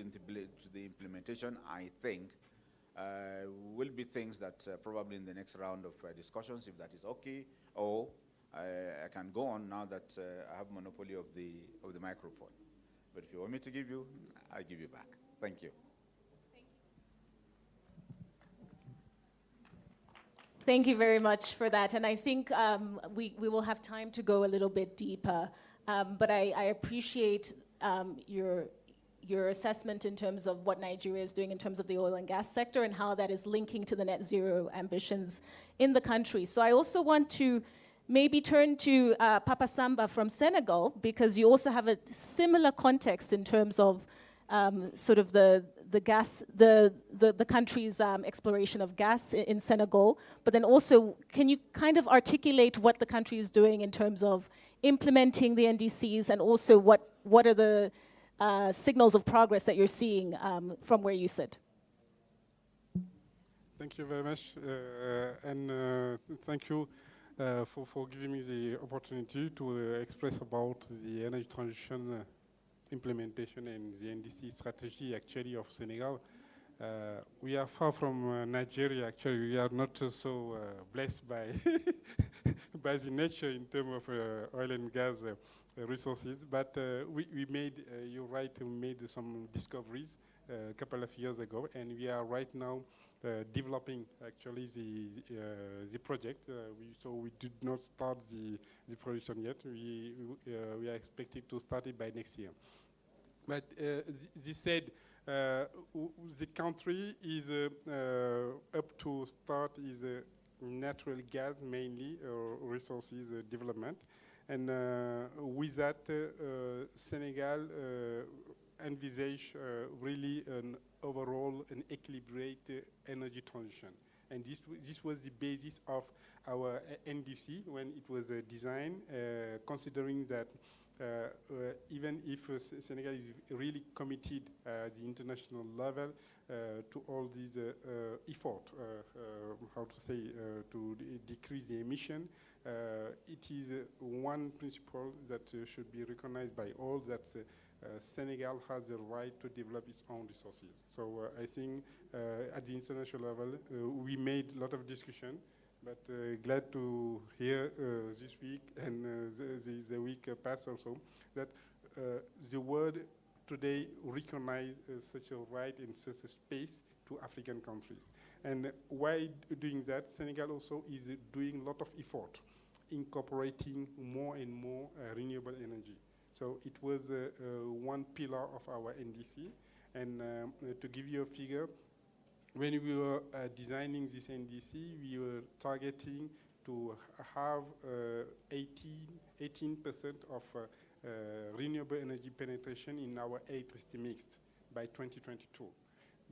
the implementation, I think, will be things that probably in the next round of discussions, if that is okay, or I can go on now that I have monopoly of the microphone. But if you want me to give you, I'll give you back. Thank you. Thank you very much for that. And I think we will have time to go a little bit deeper. But I appreciate your assessment in terms of what Nigeria is doing in terms of the oil and gas sector and how that is linking to the net zero ambitions in the country. So I also want to maybe turn to Papa Samba from Senegal, because you also have a similar context in terms of sort of the gas, the country's exploration of gas in Senegal, but then also, can you kind of articulate what the country is doing in terms of implementing the NDCs, and also what are the signals of progress that you're seeing from where you sit? Thank you very much, and thank you for giving me the opportunity to express about the energy transition implementation and the NDC strategy actually of Senegal. We are far from Nigeria. Actually, we are not so blessed by by the nature in terms of oil and gas resources. But we made, you're right, we made some discoveries a couple of years ago, and we are right now developing actually the project. So we did not start the production yet. We are expected to start it by next year. But this said, the country is up to start is natural gas mainly, resources development. And with that, Senegal envisage really an overall and equilibrated energy transition. And this was the basis of our NDC when it was designed, considering that even if Senegal is really committed at the international level to all these effort, how to say, to decrease the emission, it is one principle that should be recognized by all, that Senegal has the right to develop its own resources. So I think at the international level, we made a lot of discussion, but glad to hear this week and the week past also that the world today recognize such a right and such a space to African countries. And while doing that, Senegal also is doing a lot of effort incorporating more and more renewable energy. So it was one pillar of our NDC. And to give you a figure, when we were designing this NDC, we were targeting to have 18% of renewable energy penetration in our electricity mix by 2022.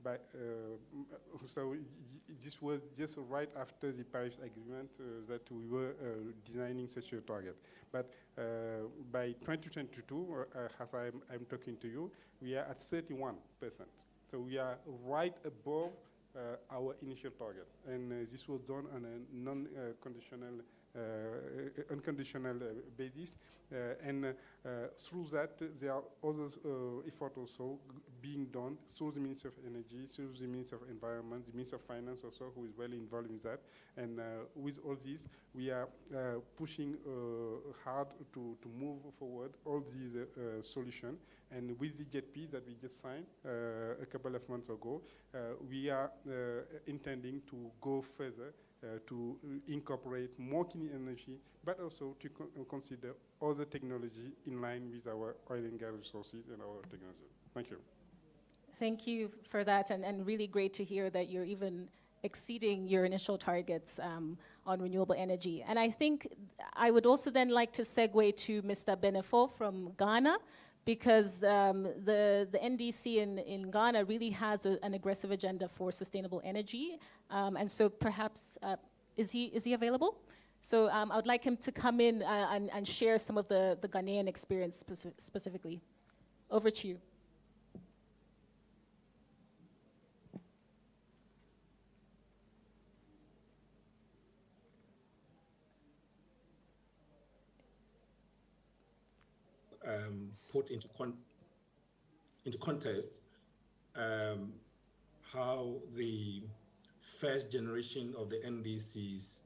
But, so this was just right after the Paris Agreement that we were designing such a target. But by 2022, as I'm talking to you, we are at 31%. So we are right above our initial target. And this was done on a non-conditional unconditional basis, and through that there are other efforts also being done through the Ministry of Energy, through the Ministry of Environment, the Ministry of Finance also, who is well involved in that. And with all this, we are pushing hard to move forward all these solutions. And with the JETP that we just signed a couple of months ago, we are intending to go further to incorporate more clean energy, but also to consider other technology in line with our oil and gas resources and our technology. Thank you. Thank you for that, and really great to hear that you're even exceeding your initial targets on renewable energy. And I think I would also then like to segue to Mr. Benefo from Ghana, because the NDC in Ghana really has an aggressive agenda for sustainable energy. And so perhaps, is he available? So I would like him to come in and share some of the Ghanaian experience specifically. Over to you. Put into context how the first generation of the NDCs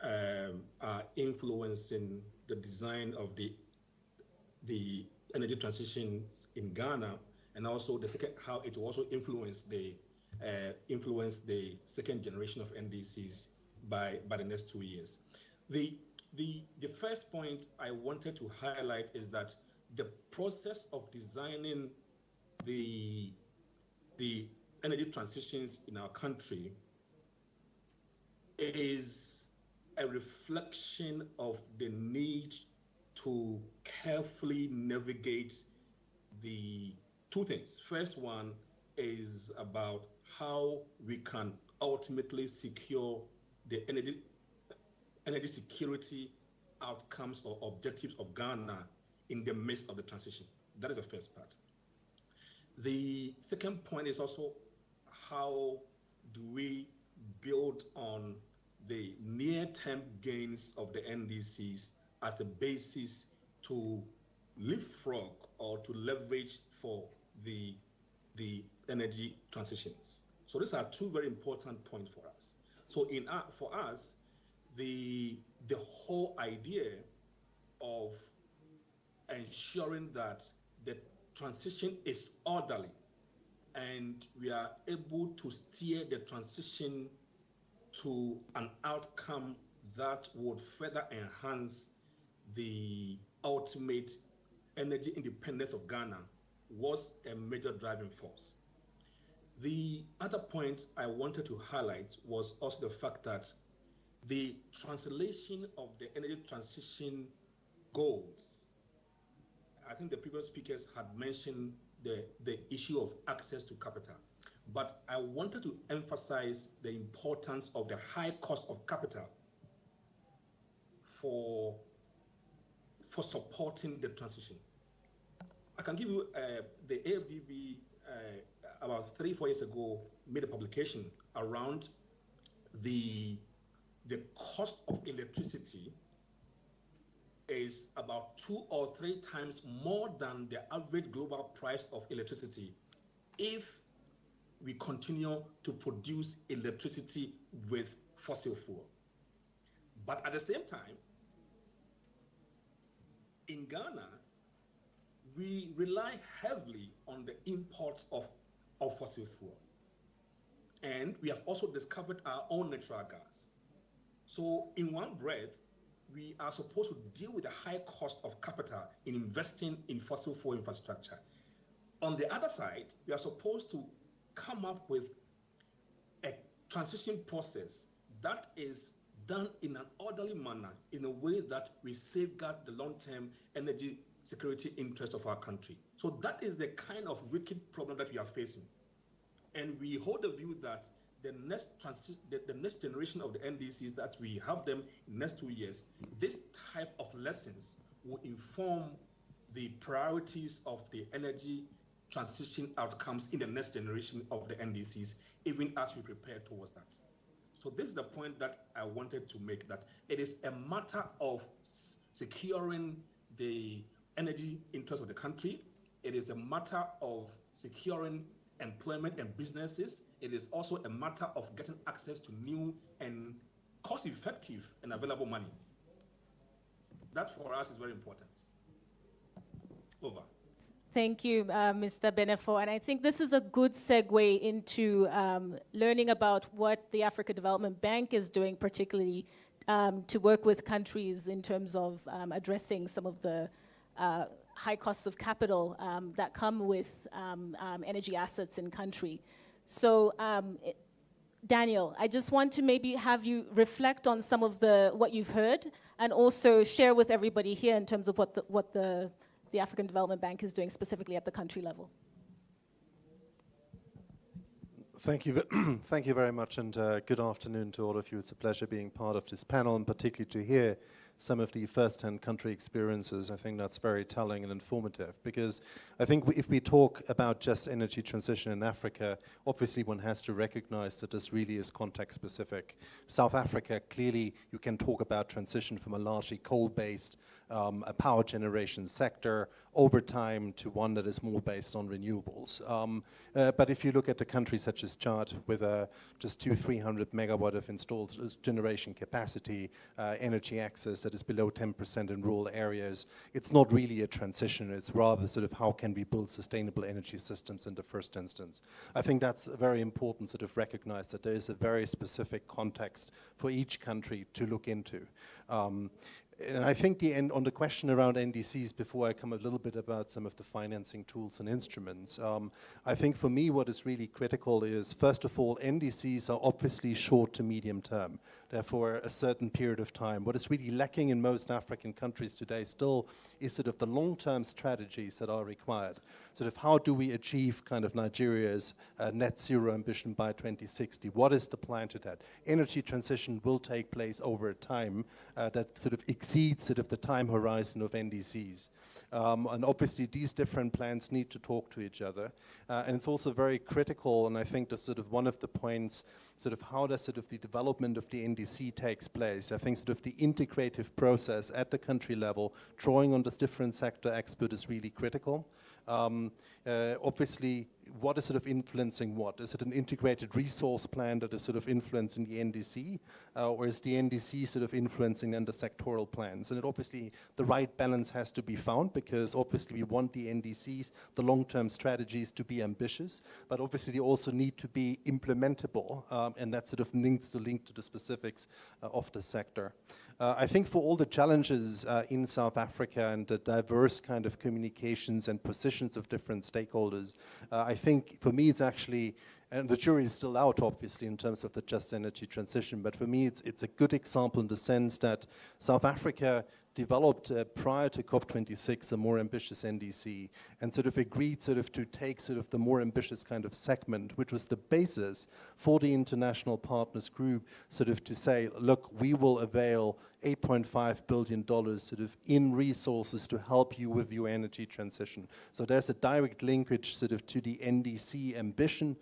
are influencing the design of the energy transition in Ghana, and also the second, how it will also influence the second generation of NDCs by the next 2 years. The first point I wanted to highlight is that the process of designing the energy transitions in our country is a reflection of the need to carefully navigate the two things. First one is about how we can ultimately secure the energy security outcomes or objectives of Ghana in the midst of the transition. That is the first part. The second point is also how do we build on the near-term gains of the NDCs as the basis to leapfrog or to leverage for the energy transitions. So these are two very important points for us. So for us, the whole idea of ensuring that the transition is orderly and we are able to steer the transition to an outcome that would further enhance the ultimate energy independence of Ghana was a major driving force. The other point I wanted to highlight was also the fact that the translation of the energy transition goals, I think the previous speakers had mentioned the issue of access to capital, but I wanted to emphasize the importance of the high cost of capital for supporting the transition. I can give you the AFDB about 3-4 years ago made a publication around the cost of electricity is about 2 or 3 times more than the average global price of electricity if we continue to produce electricity with fossil fuel. But at the same time, in Ghana, we rely heavily on the imports of fossil fuel. And we have also discovered our own natural gas. So in one breath, we are supposed to deal with the high cost of capital in investing in fossil fuel infrastructure. On the other side, we are supposed to come up with a transition process that is done in an orderly manner, in a way that we safeguard the long-term energy security interest of our country. So that is the kind of wicked problem that we are facing. And we hold the view that the next generation of the NDCs, that we have them in the next 2 years, this type of lessons will inform the priorities of the energy transition outcomes in the next generation of the NDCs, even as we prepare towards that. So this is the point that I wanted to make, that it is a matter of securing the energy interests of the country. It is a matter of securing employment and businesses. It is also a matter of getting access to new and cost-effective and available money. That for us is very important. Over. Thank you, Mr. Benefo. And I think this is a good segue into learning about what the Africa Development Bank is doing, particularly to work with countries in terms of addressing some of the high costs of capital that come with energy assets in country. So, Daniel, I just want to maybe have you reflect on some of what you've heard, and also share with everybody here in terms of what the African Development Bank is doing specifically at the country level. Thank you, thank you very much, and good afternoon to all of you. It's a pleasure being part of this panel, and particularly to hear some of the first-hand country experiences. I think that's very telling and informative, because I think if we talk about just energy transition in Africa, obviously one has to recognize that this really is context-specific. South Africa, clearly you can talk about transition from a largely coal-based a power generation sector over time to one that is more based on renewables. But if you look at the countries such as Chad, with just 200-300 megawatt of installed generation capacity, energy access that is below 10% in rural areas, it's not really a transition. It's rather sort of how can we build sustainable energy systems in the first instance. I think that's very important, sort of recognize that there is a very specific context for each country to look into. And I think on the question around NDCs, before I come a little bit about some of the financing tools and instruments, I think for me what is really critical is, first of all, NDCs are obviously short to medium term. therefore a certain period of time. What is really lacking in most African countries today still is sort of the long-term strategies that are required. Sort of how do we achieve kind of Nigeria's net zero ambition by 2060? What is the plan to that? Energy transition will take place over time that sort of exceeds sort of the time horizon of NDCs. And obviously these different plans need to talk to each other. And it's also very critical, and I think that's sort of one of the points, sort of how does sort of the development of the NDC takes place. I think sort of the integrative process at the country level, drawing on this different sector expert is really critical. Obviously, what is sort of influencing what? Is it an integrated resource plan that is sort of influencing the NDC, or is the NDC sort of influencing then the sectoral plans? And it obviously, the right balance has to be found, because obviously we want the NDCs, the long-term strategies, to be ambitious, but obviously they also need to be implementable, and that sort of needs to link to the specifics of the sector. I think for all the challenges in South Africa and the diverse kind of communications and positions of different stakeholders, I think for me it's actually, and the jury is still out obviously in terms of the just energy transition, but for me it's a good example in the sense that South Africa developed prior to COP26 a more ambitious NDC and sort of agreed sort of to take sort of the more ambitious kind of segment, which was the basis for the international partners group sort of to say, look, we will avail $8.5 billion sort of in resources to help you with your energy transition. So there's a direct linkage sort of to the NDC ambition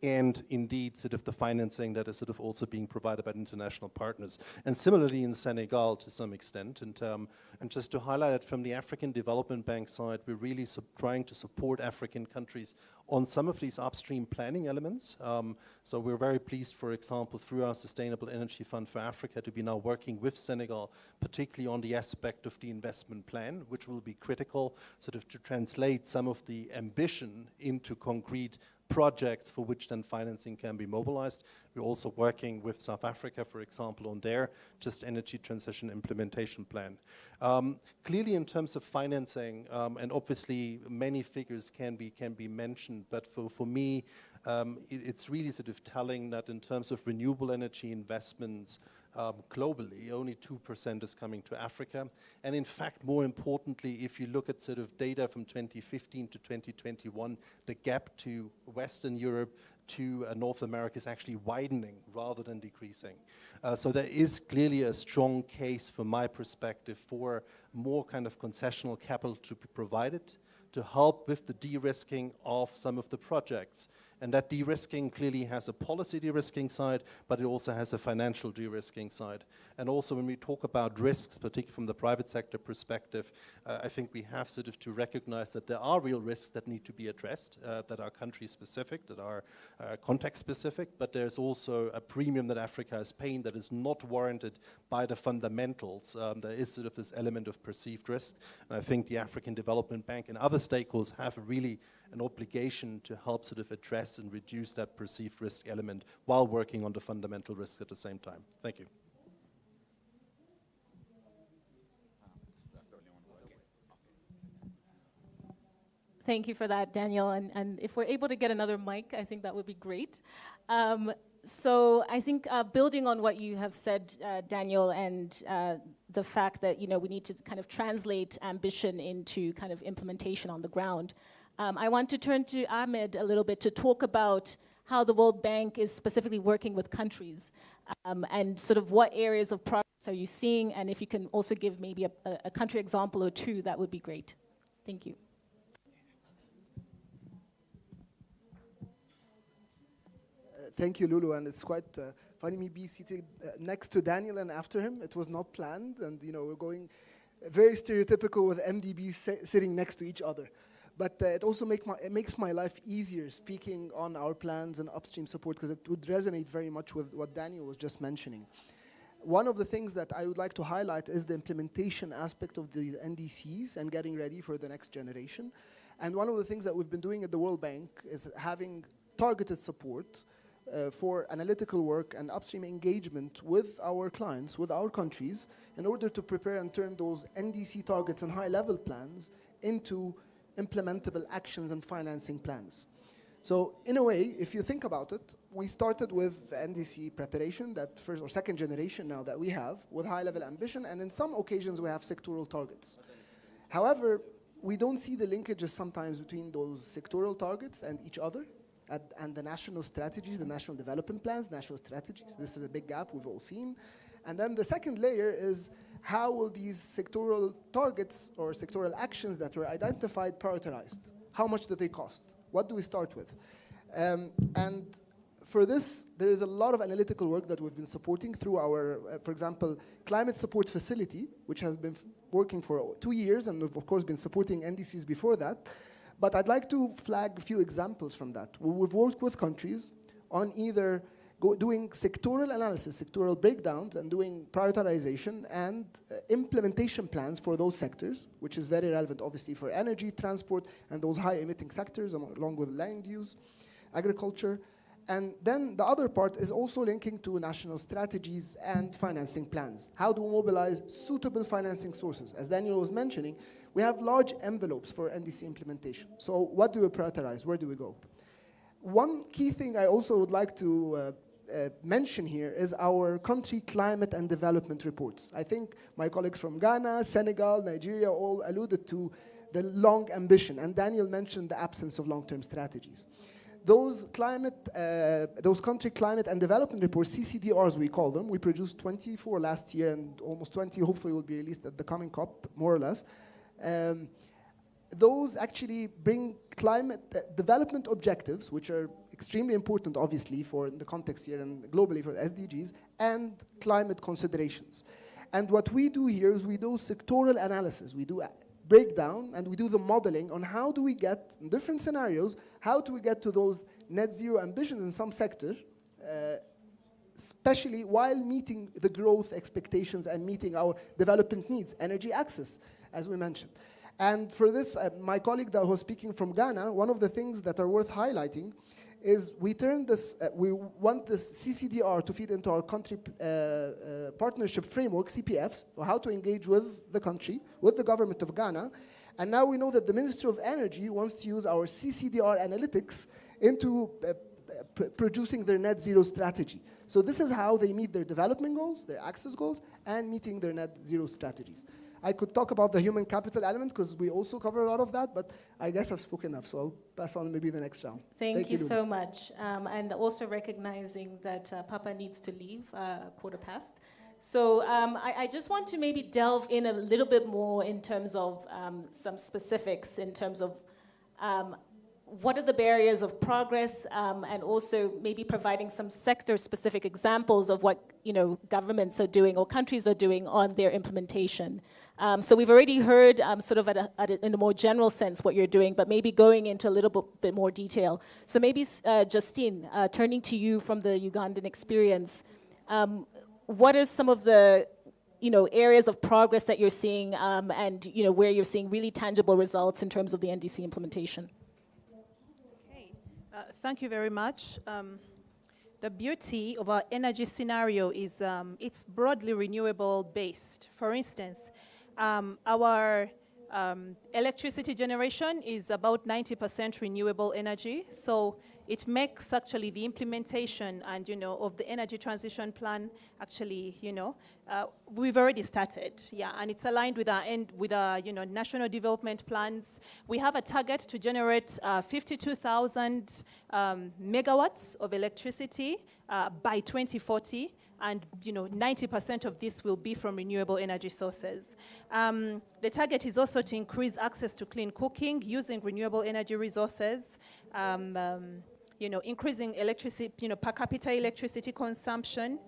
and indeed sort of the financing that is sort of also being provided by international partners. And similarly in Senegal to some extent. And just to highlight it from the African Development Bank side, we're really trying to support African countries on some of these upstream planning elements. So we're very pleased, for example, through our Sustainable Energy Fund for Africa to be now working with Senegal, particularly on the aspect of the investment plan, which will be critical sort of to translate some of the ambition into concrete projects for which then financing can be mobilized. We're also working with South Africa, for example, on their just energy transition implementation plan. Clearly in terms of financing, and obviously many figures can be mentioned, but for me, it's really sort of telling that in terms of renewable energy investments, globally, only 2% is coming to Africa. And in fact, more importantly, if you look at sort of data from 2015 to 2021, the gap to Western Europe to North America is actually widening rather than decreasing. So there is clearly a strong case from my perspective for more kind of concessional capital to be provided to help with the de-risking of some of the projects. And that de-risking clearly has a policy de-risking side, but it also has a financial de-risking side. And also when we talk about risks, particularly from the private sector perspective, I think we have sort of to recognize that there are real risks that need to be addressed, that are country specific, that are context specific, but there's also a premium that Africa is paying that is not warranted by the fundamentals. There is sort of this element of perceived risk. And I think the African Development Bank and other stakeholders have really an obligation to help sort of address and reduce that perceived risk element while working on the fundamental risks at the same time. Thank you. Thank you for that, Daniel. And if we're able to get another mic, I think that would be great. So I think building on what you have said, Daniel, and the fact that we need to kind of translate ambition into kind of implementation on the ground, I want to turn to Ahmed a little bit to talk about how the World Bank is specifically working with countries and sort of what areas of progress are you seeing, and if you can also give maybe a country example or two, that would be great. Thank you. Thank you, Lulu, and it's quite funny me be seated next to Daniel and after him. It was not planned, and we're going very stereotypical with MDBs sitting next to each other. But it also makes my life easier speaking on our plans and upstream support, because it would resonate very much with what Daniel was just mentioning. One of the things that I would like to highlight is the implementation aspect of these NDCs and getting ready for the next generation. And one of the things that we've been doing at the World Bank is having targeted support for analytical work and upstream engagement with our clients, with our countries, in order to prepare and turn those NDC targets and high-level plans into implementable actions and financing plans. So in a way, if you think about it, we started with the NDC preparation, that first or second generation now that we have, with high-level ambition, and in some occasions we have sectoral targets. However, we don't see the linkages sometimes between those sectoral targets and each other, and the national strategies, the national development plans, national strategies. This is a big gap we've all seen. And then the second layer is how will these sectoral targets or sectoral actions that were identified prioritized? How much do they cost? What do we start with? And for this, there is a lot of analytical work that we've been supporting through our, for example, climate support facility, which has been working for 2 years, and we've of course been supporting NDCs before that. But I'd like to flag a few examples from that. We've worked with countries on either doing sectoral analysis, sectoral breakdowns, and doing prioritization and implementation plans for those sectors, which is very relevant, obviously, for energy, transport, and those high-emitting sectors, along with land use, agriculture. And then the other part is also linking to national strategies and financing plans. How do we mobilize suitable financing sources? As Daniel was mentioning, we have large envelopes for NDC implementation. So what do we prioritize? Where do we go? One key thing I also would like to mention here is our country climate and development reports. I think my colleagues from Ghana, Senegal, Nigeria all alluded to the long ambition, and Daniel mentioned the absence of long-term strategies. Those country climate and development reports, CCDRs we call them, we produced 24 last year and almost 20 hopefully will be released at the coming COP, more or less. Those actually bring climate development objectives, which are extremely important, obviously, for the context here and globally for the SDGs, and climate considerations. And what we do here is we do sectoral analysis. We do breakdown, and we do the modeling on how do we get, in different scenarios, how do we get to those net zero ambitions in some sector, especially while meeting the growth expectations and meeting our development needs, energy access, as we mentioned. And for this, my colleague that was speaking from Ghana, one of the things that are worth highlighting is we want this CCDR to feed into our country partnership framework, CPFs, or how to engage with the country, with the government of Ghana. And now we know that the Ministry of Energy wants to use our CCDR analytics into producing their net zero strategy. So this is how they meet their development goals, their access goals, and meeting their net zero strategies. I could talk about the human capital element because we also cover a lot of that, but I guess I've spoken enough, so I'll pass on maybe the next round. Thank you so much. And also recognizing that Papa needs to leave 1:15. So I just want to maybe delve in a little bit more in terms of some specifics in terms of what are the barriers of progress, and also maybe providing some sector-specific examples of what governments are doing or countries are doing on their implementation. So we've already heard sort of in a more general sense what you're doing, but maybe going into a little bit more detail. So maybe Justine, turning to you from the Ugandan experience, what are some of the areas of progress that you're seeing, and where you're seeing really tangible results in terms of the NDC implementation? Thank you very much. The beauty of our energy scenario is it's broadly renewable based. For instance, our electricity generation is about 90% renewable energy. So it makes actually the implementation and of the energy transition plan actually we've already started, and it's aligned with our national development plans. We have a target to generate 52,000 megawatts of electricity by 2040. And 90% of this will be from renewable energy sources. The target is also to increase access to clean cooking using renewable energy resources, increasing electricity, per capita electricity consumption,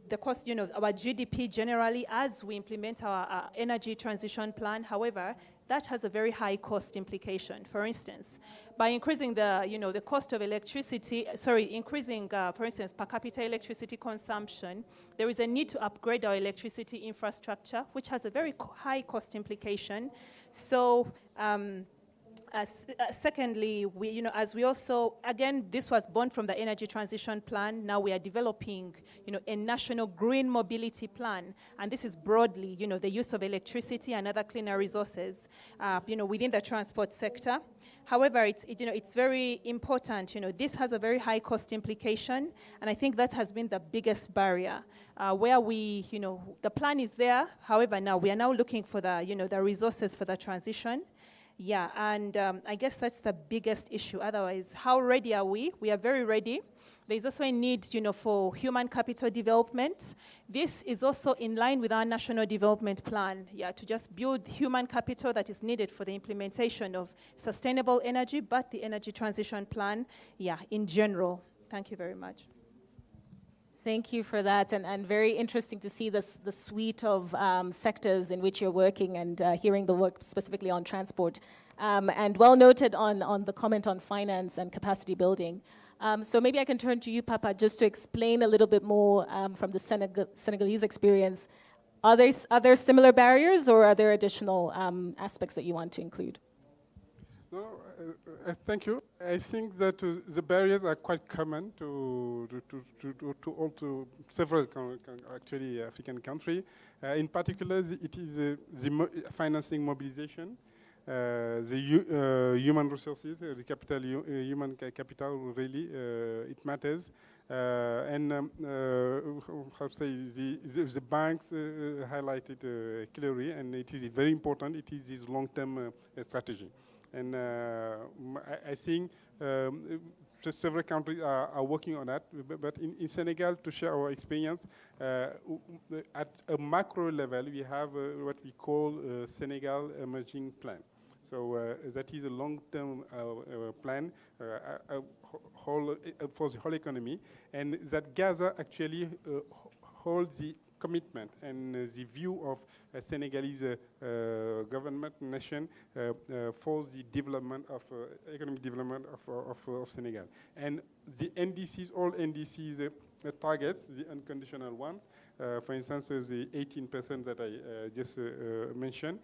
the cost, our GDP generally as we implement our energy transition plan. However, that has a very high cost implication. For instance, by increasing the cost of electricity, increasing, for instance, per capita electricity consumption, there is a need to upgrade our electricity infrastructure, which has a very high cost implication. So Secondly, as we also, again, this was born from the energy transition plan. Now we are developing, a national green mobility plan, and this is broadly, the use of electricity and other cleaner resources, within the transport sector. However, it's very important. This has a very high cost implication, and I think that has been the biggest barrier. Where we, the plan is there. However, now we are now looking for the resources for the transition. Yeah, and I guess that's the biggest issue. Otherwise, how ready are we? We are very ready. There's also a need, for human capital development. This is also in line with our national development plan, to just build human capital that is needed for the implementation of sustainable energy, but the energy transition plan, in general. Thank you very much. Thank you for that, and very interesting to see the suite of sectors in which you're working and hearing the work specifically on transport. And well noted on the comment on finance and capacity building. So maybe I can turn to you, Papa, just to explain a little bit more from the Senegalese experience. Are there similar barriers, or are there additional aspects that you want to include? No, thank you. I think that the barriers are quite common to several actually African countries. In particular, it is the financing mobilization, the human resources, the capital, human capital. Really, it matters. And how to say, the banks highlighted clearly, and it is very important. It is this long-term strategy. And I think several countries are working on that. But in Senegal, to share our experience, at a macro level, we have what we call Senegal Emerging Plan. So that is a long-term plan for the whole economy, and that gather actually holds the commitment and the view of Senegalese government nation for the development of economic development of Senegal. And the NDCs, all NDCs targets, the unconditional ones, for instance, the 18% that I just mentioned,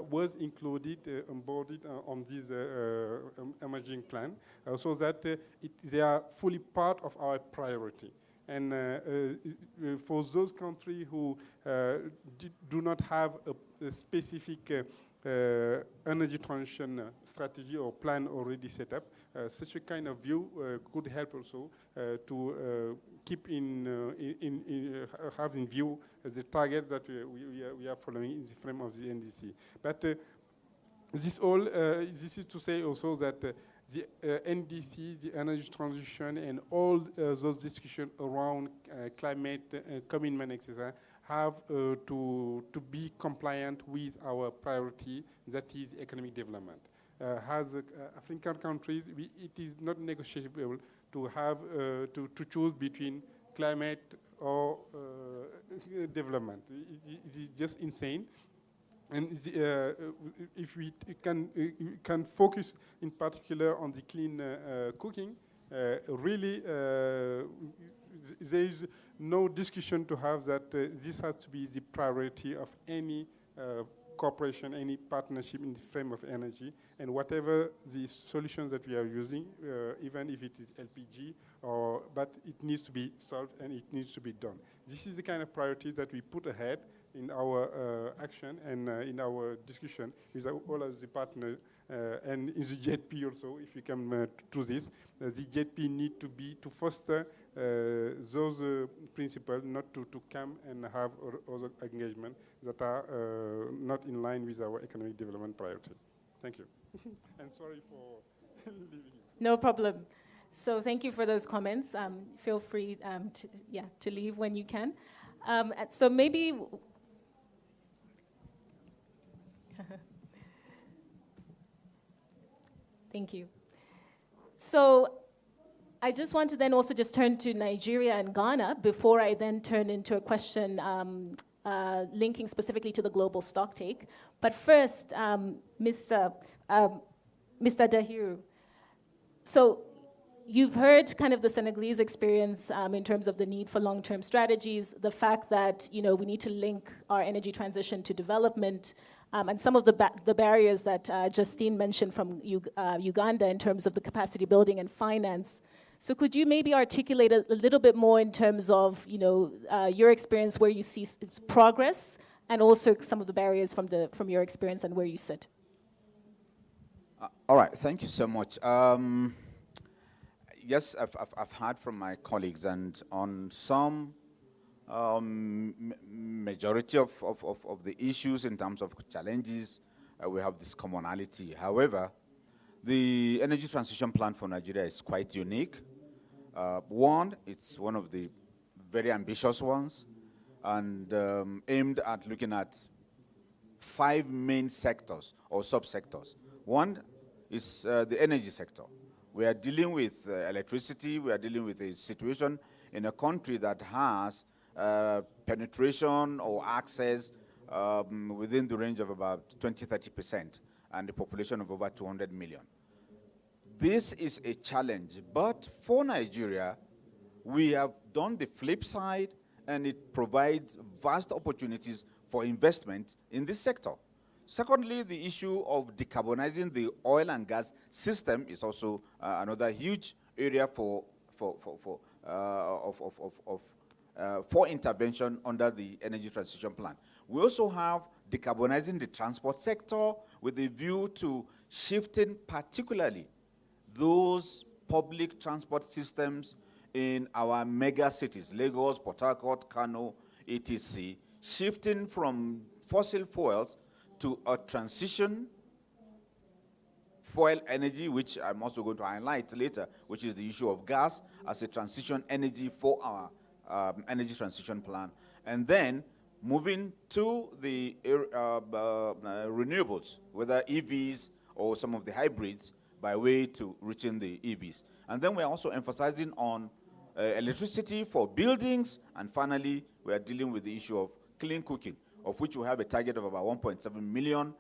was included, onboarded on this emerging plan, so that they are fully part of our priority. And for those countries who do not have a specific energy transition strategy or plan already set up, such a kind of view could help also to keep have in view the targets that we are following in the frame of the NDC. But this is to say also that the NDC, the energy transition, and all those discussions around climate commitment, etc., have to be compliant with our priority, that is economic development. As African countries, it is not negotiable to have to choose between climate or development. It is just insane. And if we can focus in particular on the clean cooking, really there is no discussion to have that this has to be the priority of any cooperation, any partnership in the frame of energy, and whatever the solutions that we are using, even if it is LPG, but it needs to be solved and it needs to be done. This is the kind of priorities that we put ahead in our action and in our discussion with all of the partners, and in the JP also, if we come to this, the JP need to foster those principles, not to come and have other engagement that are not in line with our economic development priority. Thank you. And sorry for leaving you. No problem. So thank you for those comments. Feel free to leave when you can. So maybe... Thank you. So I just want to then also just turn to Nigeria and Ghana before I then turn into a question linking specifically to the global stocktake. But first, Mr. Dahiru, so you've heard kind of the Senegalese experience in terms of the need for long-term strategies, the fact that we need to link our energy transition to development, and some of the barriers that Justine mentioned from Uganda in terms of the capacity building and finance. So could you maybe articulate a little bit more in terms of, your experience where you see progress, and also some of the barriers from your experience and where you sit? All right, thank you so much. Yes, I've heard from my colleagues, and on some majority of the issues in terms of challenges, we have this commonality. However, the energy transition plan for Nigeria is quite unique. One, it's one of the very ambitious ones, and aimed at looking at 5 main sectors or subsectors. One is the energy sector. We are dealing with electricity. We are dealing with a situation in a country that has penetration or access within the range of about 20–30%, and a population of over 200 million. This is a challenge, but for Nigeria, we have done the flip side, and it provides vast opportunities for investment in this sector. Secondly, the issue of decarbonizing the oil and gas system is also another huge area for intervention under the energy transition plan. We also have decarbonizing the transport sector with a view to shifting particularly those public transport systems in our mega cities, Lagos, Port Harcourt, Kano, etc., shifting from fossil fuels to a transition fuel energy, which I'm also going to highlight later, which is the issue of gas as a transition energy for our energy transition plan. And then moving to the renewables, whether EVs or some of the hybrids, by way to reaching the EVs. And then we're also emphasizing on electricity for buildings, and finally, we are dealing with the issue of clean cooking, of which we have a target of about 1.7 million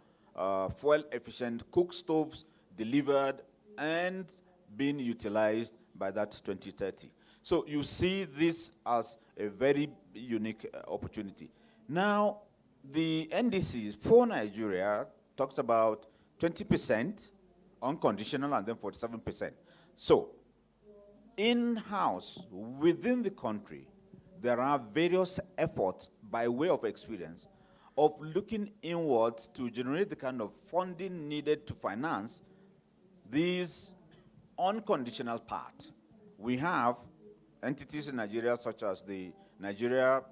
fuel-efficient cook stoves delivered and being utilized by that 2030. So you see this as a very unique opportunity. Now, the NDCs for Nigeria talks about 20% unconditional and then 47%. So, in-house, within the country, there are various efforts by way of experience of looking inwards to generate the kind of funding needed to finance these unconditional part. We have entities in Nigeria such as the Nigeria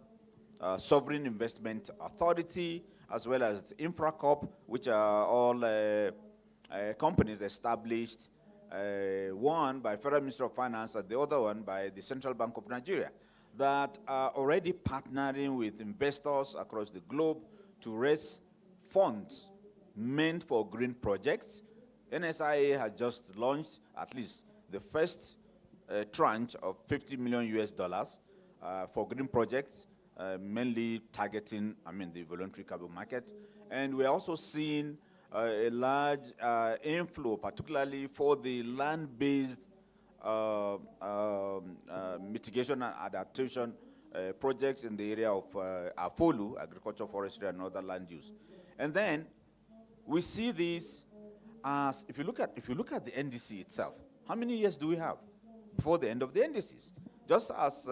Sovereign Investment Authority, as well as InfraCorp, which are all companies established, one by Federal Ministry of Finance and the other one by the Central Bank of Nigeria, that are already partnering with investors across the globe to raise funds meant for green projects. NSIA has just launched at least the first tranche of $50 million for green projects, mainly targeting, the voluntary carbon market. And we're also seeing a large inflow, particularly for the land-based mitigation and adaptation projects in the area of AFOLU, agriculture, forestry, and other land use. And then we see this as, if you look at the NDC itself, how many years do we have before the end of the NDCs? Just as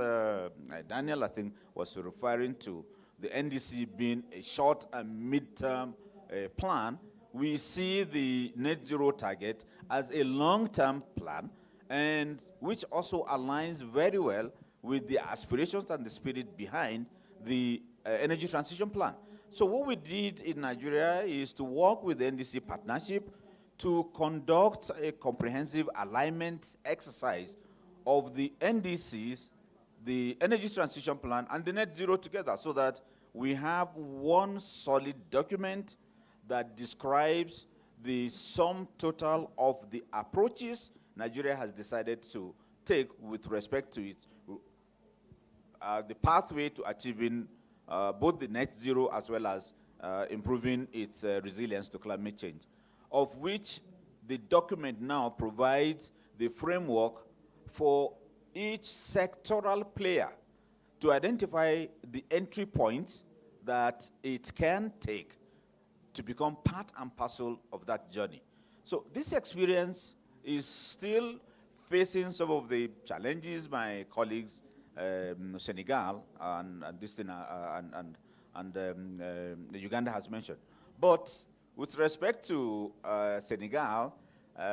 Daniel, I think, was referring to the NDC being a short and mid-term plan, we see the net zero target as a long-term plan, and which also aligns very well with the aspirations and the spirit behind the energy transition plan. So what we did in Nigeria is to work with the NDC partnership to conduct a comprehensive alignment exercise of the NDCs, the energy transition plan, and the net zero together, so that we have one solid document that describes the sum total of the approaches Nigeria has decided to take with respect to its the pathway to achieving both the net zero as well as improving its resilience to climate change, of which the document now provides the framework for each sectoral player to identify the entry points that it can take to become part and parcel of that journey. So this experience is still facing some of the challenges my colleagues, Senegal and Uganda has mentioned. But with respect to Senegal,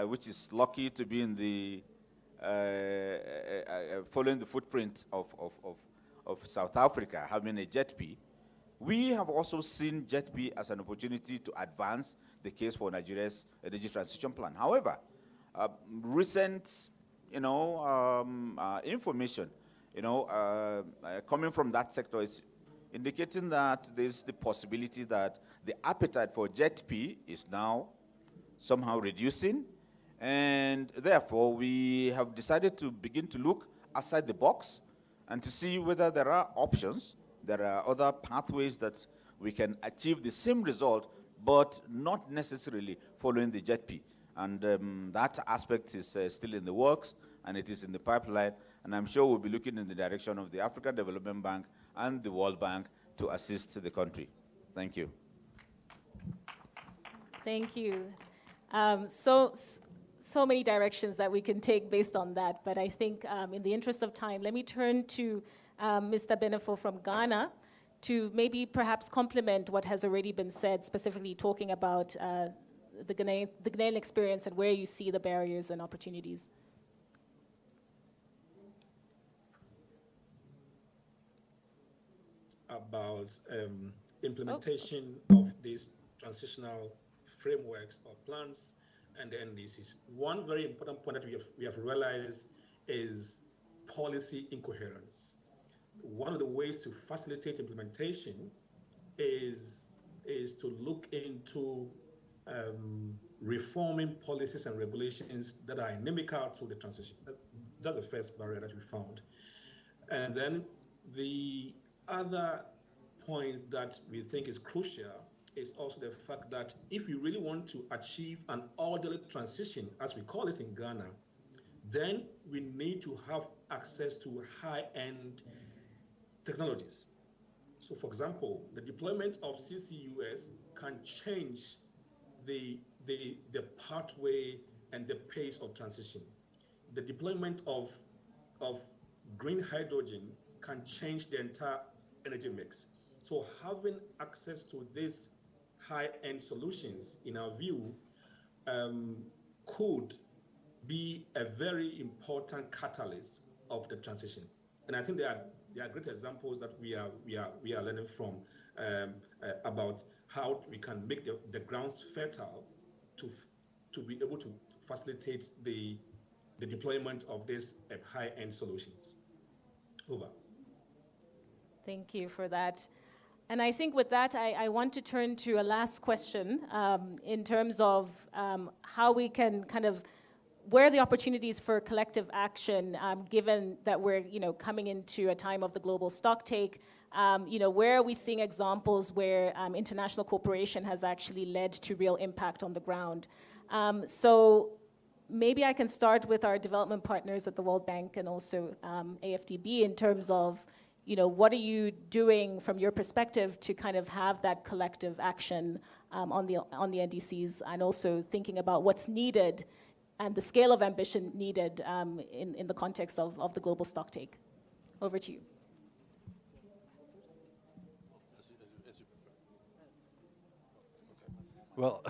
which is lucky to be in the following the footprint of South Africa, having a JETP, we have also seen JETP as an opportunity to advance the case for Nigeria's energy transition plan. However, recent, information, coming from that sector is indicating that there's the possibility that the appetite for JETP is now somehow reducing, and therefore we have decided to begin to look outside the box and to see whether there are options, there are other pathways that we can achieve the same result, but not necessarily following the JETP. And that aspect is still in the works, and it is in the pipeline, and I'm sure we'll be looking in the direction of the African Development Bank and the World Bank to assist the country. Thank you. Thank you. So many directions that we can take based on that, but I think in the interest of time, let me turn to Mr. Benefo from Ghana to maybe perhaps complement what has already been said, specifically talking about the Ghanaian experience and where you see the barriers and opportunities. About implementation of these transitional frameworks or plans and the NDCs. One very important point that we have realized is policy incoherence. One of the ways to facilitate implementation is to look into reforming policies and regulations that are inimical to the transition. That's the first barrier that we found. And then the other point that we think is crucial is also the fact that if we really want to achieve an orderly transition, as we call it in Ghana, then we need to have access to high-end technologies. So for example, the deployment of CCUS can change the pathway and the pace of transition. The deployment of green hydrogen can change the entire energy mix. So having access to these high-end solutions, in our view, could be a very important catalyst of the transition. And I think there are great examples that we are learning from about how we can make the grounds fertile to be able to facilitate the deployment of these high-end solutions. Over. Thank you for that. And I think with that, I want to turn to a last question in terms of how we can where are the opportunities for collective action, given that we're coming into a time of the global stocktake. Where are we seeing examples where international cooperation has actually led to real impact on the ground? So maybe I can start with our development partners at the World Bank and also AFDB in terms of what are you doing from your perspective to have that collective action on the NDCs, and also thinking about what's needed and the scale of ambition needed in the context of the global stocktake. Over to you. Well,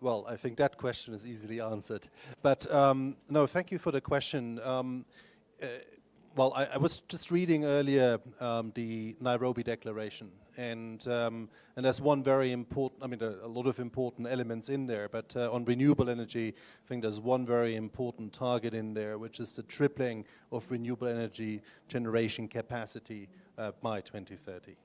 well, I think that question is easily answered. But no, thank you for the question. Well, I was just reading earlier the Nairobi Declaration, and there's one very important, there are a lot of important elements in there, but on renewable energy, I think there's one very important target in there, which is the tripling of renewable energy generation capacity by 2030.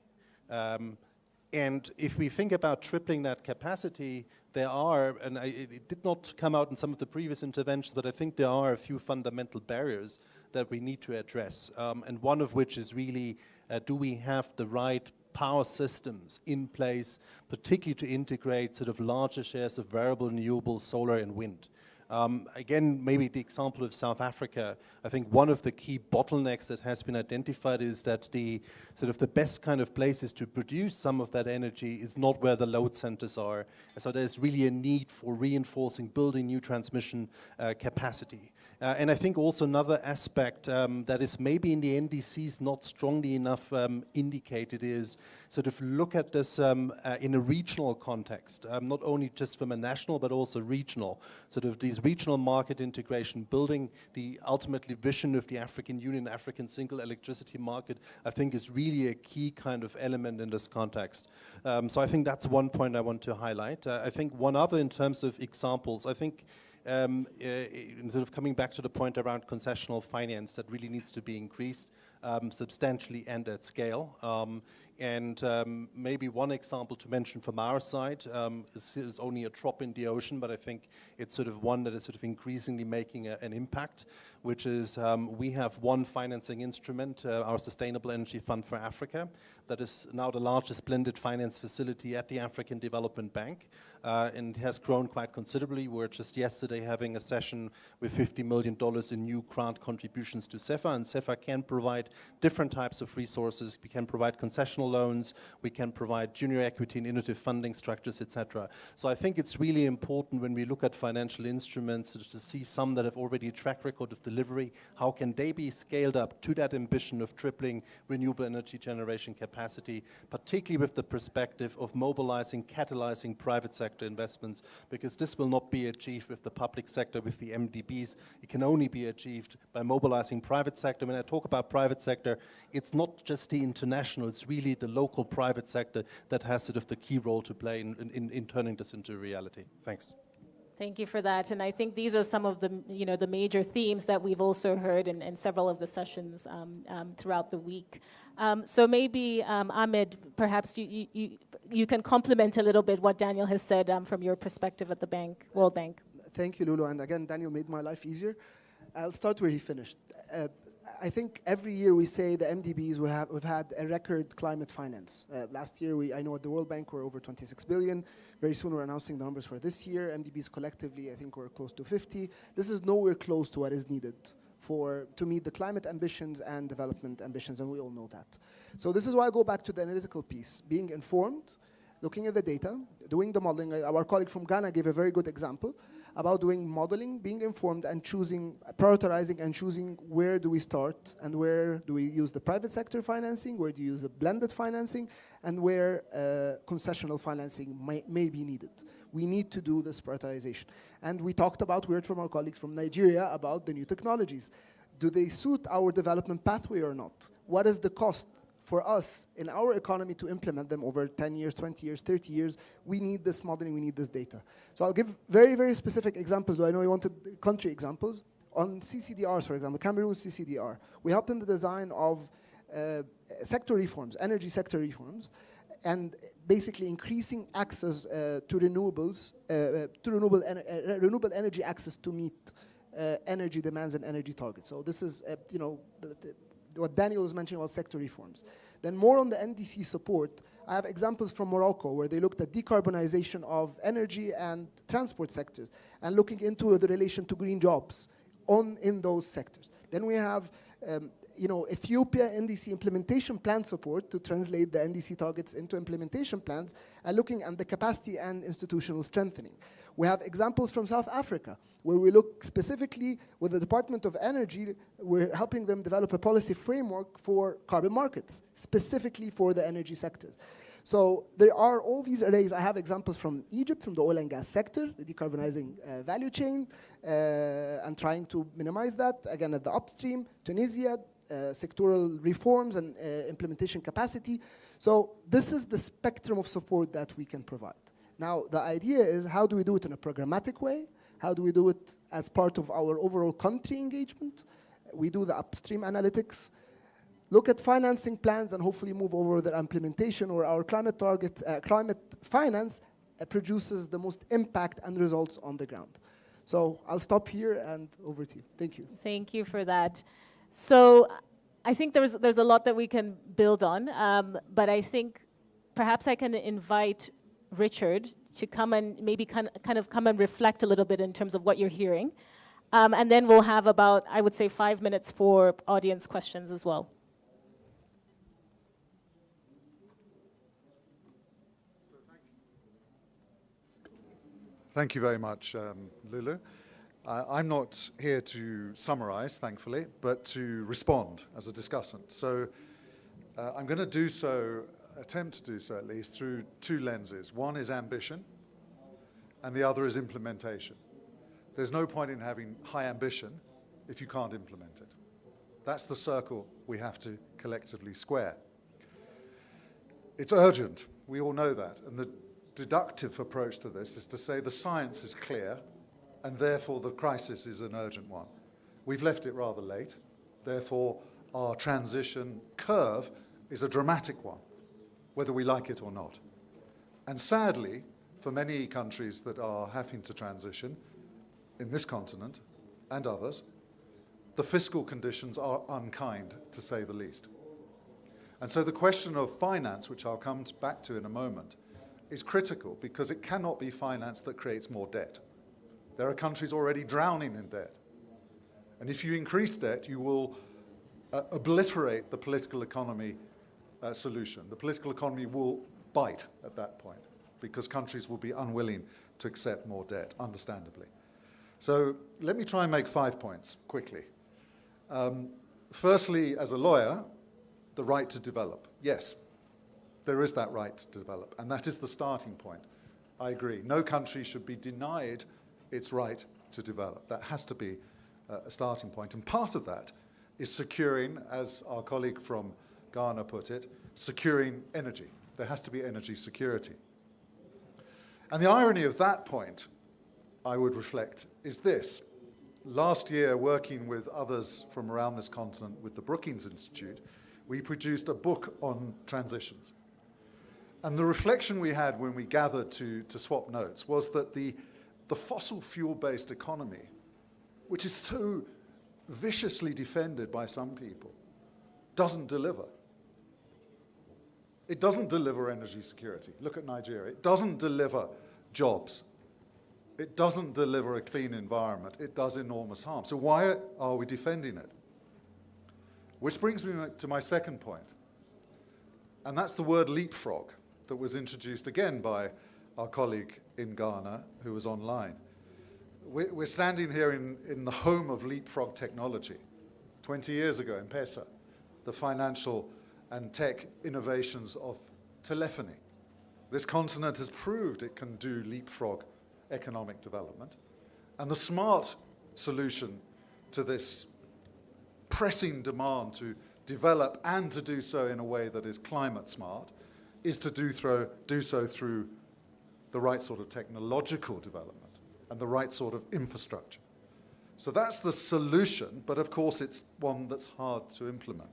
And if we think about tripling that capacity, there are, and it did not come out in some of the previous interventions, but I think there are a few fundamental barriers that we need to address. And one of which is really, do we have the right power systems in place, particularly to integrate larger shares of variable renewables, solar and wind? Again, maybe the example of South Africa, I think one of the key bottlenecks that has been identified is that the sort of the best kind of places to produce some of that energy is not where the load centers are. So there's really a need for reinforcing, building new transmission capacity. And I think also another aspect that is maybe in the NDCs not strongly enough indicated is sort of look at this in a regional context, not only just from a national but also regional. Sort of these regional market integration, building the ultimately vision of the African Union, African single electricity market, I think is really a key kind of element in this context. So I think that's one point I want to highlight. I think one other in terms of examples, I think sort of coming back to the point around concessional finance that really needs to be increased substantially and at scale. Maybe one example to mention from our side is only a drop in the ocean, but I think it's sort of one that is sort of increasingly making an impact, which is we have one financing instrument, our Sustainable Energy Fund for Africa, that is now the largest blended finance facility at the African Development Bank, and has grown quite considerably. We're just yesterday having a session with $50 million in new grant contributions to CEFA, and CEFA can provide different types of resources. We can provide concessional loans, we can provide junior equity and innovative funding structures, etc. So I think it's really important when we look at financial instruments to see some that have already a track record of delivery, how can they be scaled up to that ambition of tripling renewable energy generation capacity, particularly with the perspective of mobilizing, catalyzing private sector investments, because this will not be achieved with the public sector, with the MDBs. It can only be achieved by mobilizing private sector. When I talk about private sector, it's not just the international, it's really the local private sector that has sort of the key role to play in turning this into reality. Thanks. Thank you for that. And I think these are some of the, the major themes that we've also heard in several of the sessions throughout the week. So maybe, Ahmed, perhaps you can complement a little bit what Daniel has said from your perspective at the bank, World Bank. Thank you, Lulu. And again, Daniel made my life easier. I'll start where he finished. I think every year we say the MDBs we've had a record climate finance. Last year, I know at the World Bank we're over 26 billion. Very soon we're announcing the numbers for this year. MDBs collectively, I think we're close to 50. This is nowhere close to what is needed to meet the climate ambitions and development ambitions, and we all know that. So this is why I go back to the analytical piece, being informed, looking at the data, doing the modeling. Our colleague from Ghana gave a very good example about doing modeling, being informed, and choosing, prioritizing and choosing where do we start and where do we use the private sector financing, where do you use the blended financing, and where concessional financing may be needed. We need to do this prioritization. And we heard from our colleagues from Nigeria about the new technologies. Do they suit our development pathway or not? What is the cost for us in our economy to implement them over 10 years, 20 years, 30 years? We need this modeling, we need this data. So I'll give very, very specific examples, though I know you wanted country examples. On CCDRs, for example, Cameroon's CCDR, we helped in the design of sector reforms, energy sector reforms, and basically increasing access to renewables, renewable energy access to meet energy demands and energy targets. So this is, what Daniel was mentioning about sector reforms. Then more on the NDC support, I have examples from Morocco where they looked at decarbonisation of energy and transport sectors and looking into the relation to green jobs in those sectors. Then we have Ethiopia NDC implementation plan support to translate the NDC targets into implementation plans and looking at the capacity and institutional strengthening. We have examples from South Africa where we look specifically with the Department of Energy, we're helping them develop a policy framework for carbon markets, specifically for the energy sectors. So there are all these arrays. I have examples from Egypt, from the oil and gas sector, the decarbonizing value chain, and trying to minimize that, again, at the upstream, Tunisia, sectoral reforms and implementation capacity. So this is the spectrum of support that we can provide. Now, the idea is how do we do it in a programmatic way? How do we do it as part of our overall country engagement? We do the upstream analytics, look at financing plans, and hopefully move over their implementation, or our climate target, climate finance produces the most impact and results on the ground. So I'll stop here and over to you. Thank you. Thank you for that. So I think there's a lot that we can build on, but I think perhaps I can invite Richard to come and maybe kind of come and reflect a little bit in terms of what you're hearing. And then we'll have about, I would say, 5 minutes for audience questions as well. Thank you very much, Lulu. I'm not here to summarize, thankfully, but to respond as a discussant. So I'm going to do so, attempt to do so at least, through two lenses. One is ambition, and the other is implementation. There's no point in having high ambition if you can't implement it. That's the circle we have to collectively square. It's urgent, we all know that, and the deductive approach to this is to say the science is clear, and therefore the crisis is an urgent one. We've left it rather late, therefore our transition curve is a dramatic one, whether we like it or not. And sadly, for many countries that are having to transition, in this continent and others, the fiscal conditions are unkind, to say the least. And so the question of finance, which I'll come back to in a moment, is critical because it cannot be finance that creates more debt. There are countries already drowning in debt. And if you increase debt, you will obliterate the political economy solution. The political economy will bite at that point because countries will be unwilling to accept more debt, understandably. So let me try and make 5 points quickly. Firstly, as a lawyer, the right to develop. Yes, there is that right to develop, and that is the starting point. I agree. No country should be denied its right to develop. That has to be a starting point. And part of that is securing, as our colleague from Ghana put it, securing energy. There has to be energy security. And the irony of that point, I would reflect, is this. Last year, working with others from around this continent with the Brookings Institute, we produced a book on transitions. And the reflection we had when we gathered to swap notes was that the fossil fuel-based economy, which is so viciously defended by some people, doesn't deliver. It doesn't deliver energy security. Look at Nigeria. It doesn't deliver jobs. It doesn't deliver a clean environment. It does enormous harm. So why are we defending it? Which brings me to my second point, and that's the word leapfrog that was introduced again by our colleague in Ghana who was online. We're standing here in the home of leapfrog technology. 20 years ago, M-Pesa, the financial and tech innovations of telephony. This continent has proved it can do leapfrog economic development. And the smart solution to this pressing demand to develop and to do so in a way that is climate smart is to do so through the right sort of technological development and the right sort of infrastructure. So that's the solution, but of course it's one that's hard to implement.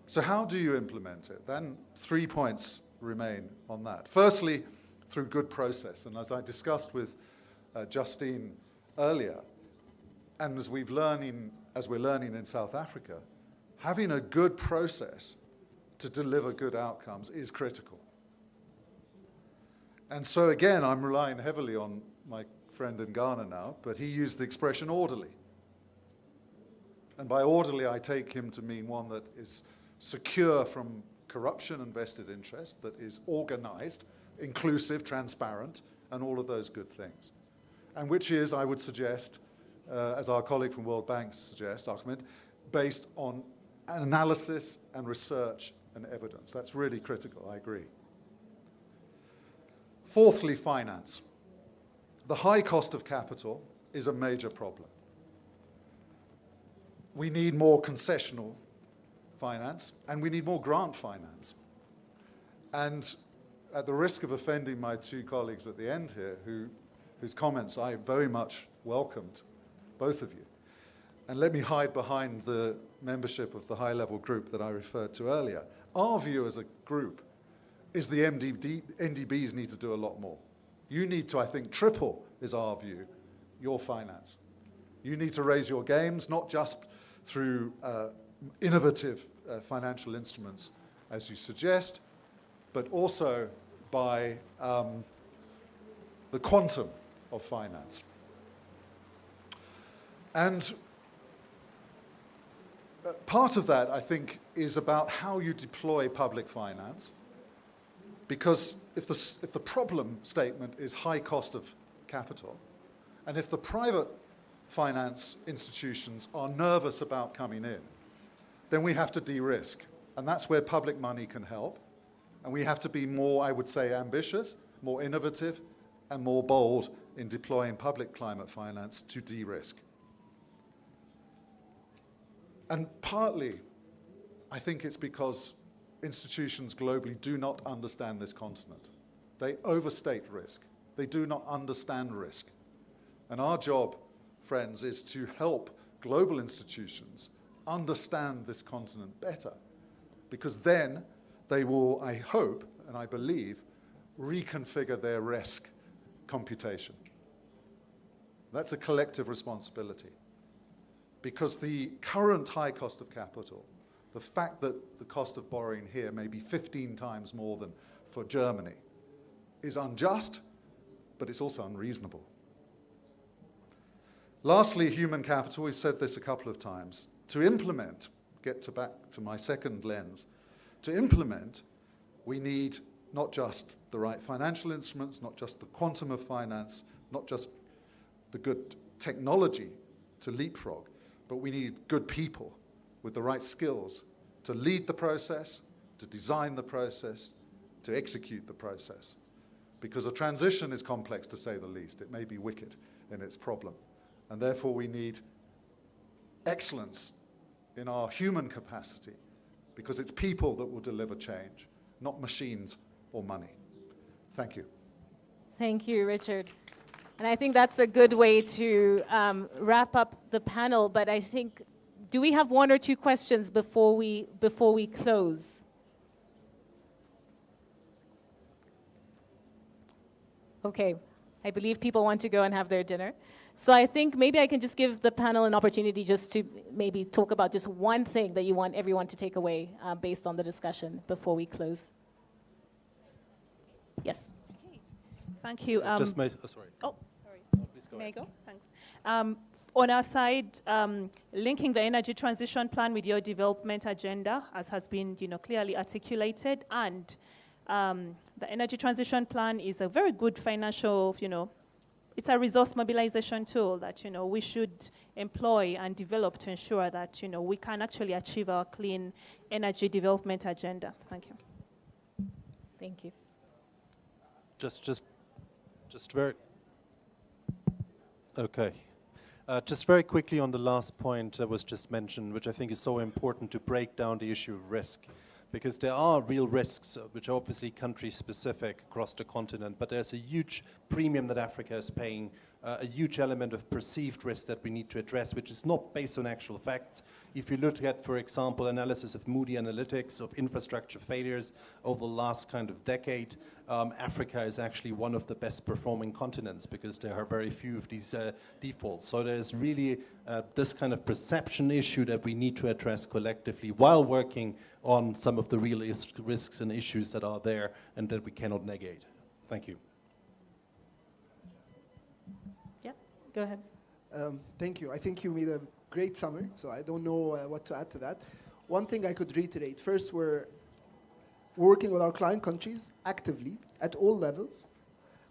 So how do you implement it? Then 3 points remain on that. Firstly, through good process. And as I discussed with Justine earlier, and as we're learning in South Africa, having a good process to deliver good outcomes is critical. And so again, I'm relying heavily on my friend in Ghana now, but he used the expression orderly. And by orderly, I take him to mean one that is secure from corruption and vested interest, that is organized, inclusive, transparent, and all of those good things. And which is, I would suggest, as our colleague from World Bank suggests, Ahmed, based on analysis and research and evidence. That's really critical, I agree. Fourthly, finance. The high cost of capital is a major problem. We need more concessional finance, and we need more grant finance. And at the risk of offending my two colleagues at the end here, whose comments I very much welcomed, both of you, and let me hide behind the membership of the high-level group that I referred to earlier. Our view as a group is the NDBs need to do a lot more. You need to, I think, triple, is our view, your finance. You need to raise your games, not just through innovative financial instruments, as you suggest, but also by the quantum of finance. And part of that, I think, is about how you deploy public finance, because if the problem statement is high cost of capital, and if the private finance institutions are nervous about coming in, then we have to de-risk. And that's where public money can help. And we have to be more, I would say, ambitious, more innovative, and more bold in deploying public climate finance to de-risk. And partly, I think it's because institutions globally do not understand this continent. They overstate risk. They do not understand risk. And our job, friends, is to help global institutions understand this continent better, because then they will, I hope, and I believe, reconfigure their risk computation. That's a collective responsibility, because the current high cost of capital, the fact that the cost of borrowing here may be 15 times more than for Germany, is unjust, but it's also unreasonable. Lastly, human capital. We've said this a couple of times. To implement, back to my second lens, to implement, we need not just the right financial instruments, not just the quantum of finance, not just the good technology to leapfrog, but we need good people with the right skills to lead the process, to design the process, to execute the process. Because a transition is complex, to say the least. It may be wicked in its problem. And therefore we need excellence in our human capacity, because it's people that will deliver change, not machines or money. Thank you. Thank you, Richard. And I think that's a good way to wrap up the panel, but I think, do we have one or two questions before we close? Okay, I believe people want to go and have their dinner. So I think maybe I can just give the panel an opportunity just to maybe talk about just one thing that you want everyone to take away based on the discussion before we close. Yes. Okay. Thank you. sorry. Oh, sorry. Please go May I ahead. go? Thanks. On our side, linking the energy transition plan with your development agenda, as has been, clearly articulated, and the energy transition plan is a very good financial, it's a resource mobilization tool that, we should employ and develop to ensure that, we can actually achieve our clean energy development agenda. Thank you. Thank you. Just very, okay. Just very quickly on the last point that was just mentioned, which I think is so important to break down the issue of risk. Because there are real risks, which are obviously country-specific across the continent, but there's a huge premium that Africa is paying, a huge element of perceived risk that we need to address, which is not based on actual facts. If you look at, for example, analysis of Moody Analytics of infrastructure failures over the last kind of decade, Africa is actually one of the best performing continents because there are very few of these defaults. So there's really this kind of perception issue that we need to address collectively while working on some of the real risks and issues that are there and that we cannot negate. Thank you. Yeah, go ahead. Thank you. I think you made a great summary, so I don't know what to add to that. One thing I could reiterate. First, we're working with our client countries actively at all levels,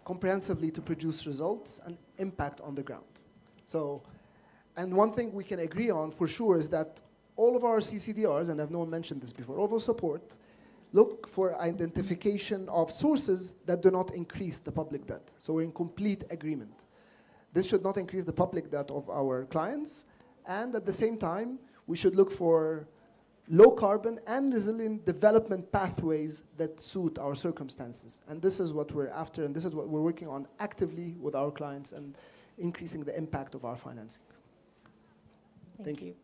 comprehensively to produce results and impact on the ground. So, and one thing we can agree on for sure is that all of our CCDRs, and I've no one mentioned this before, all of our support, look for identification of sources that do not increase the public debt. So we're in complete agreement. This should not increase the public debt of our clients, and at the same time, we should look for low carbon and resilient development pathways that suit our circumstances. And this is what we're after, and this is what we're working on actively with our clients and increasing the impact of our financing. Thank you.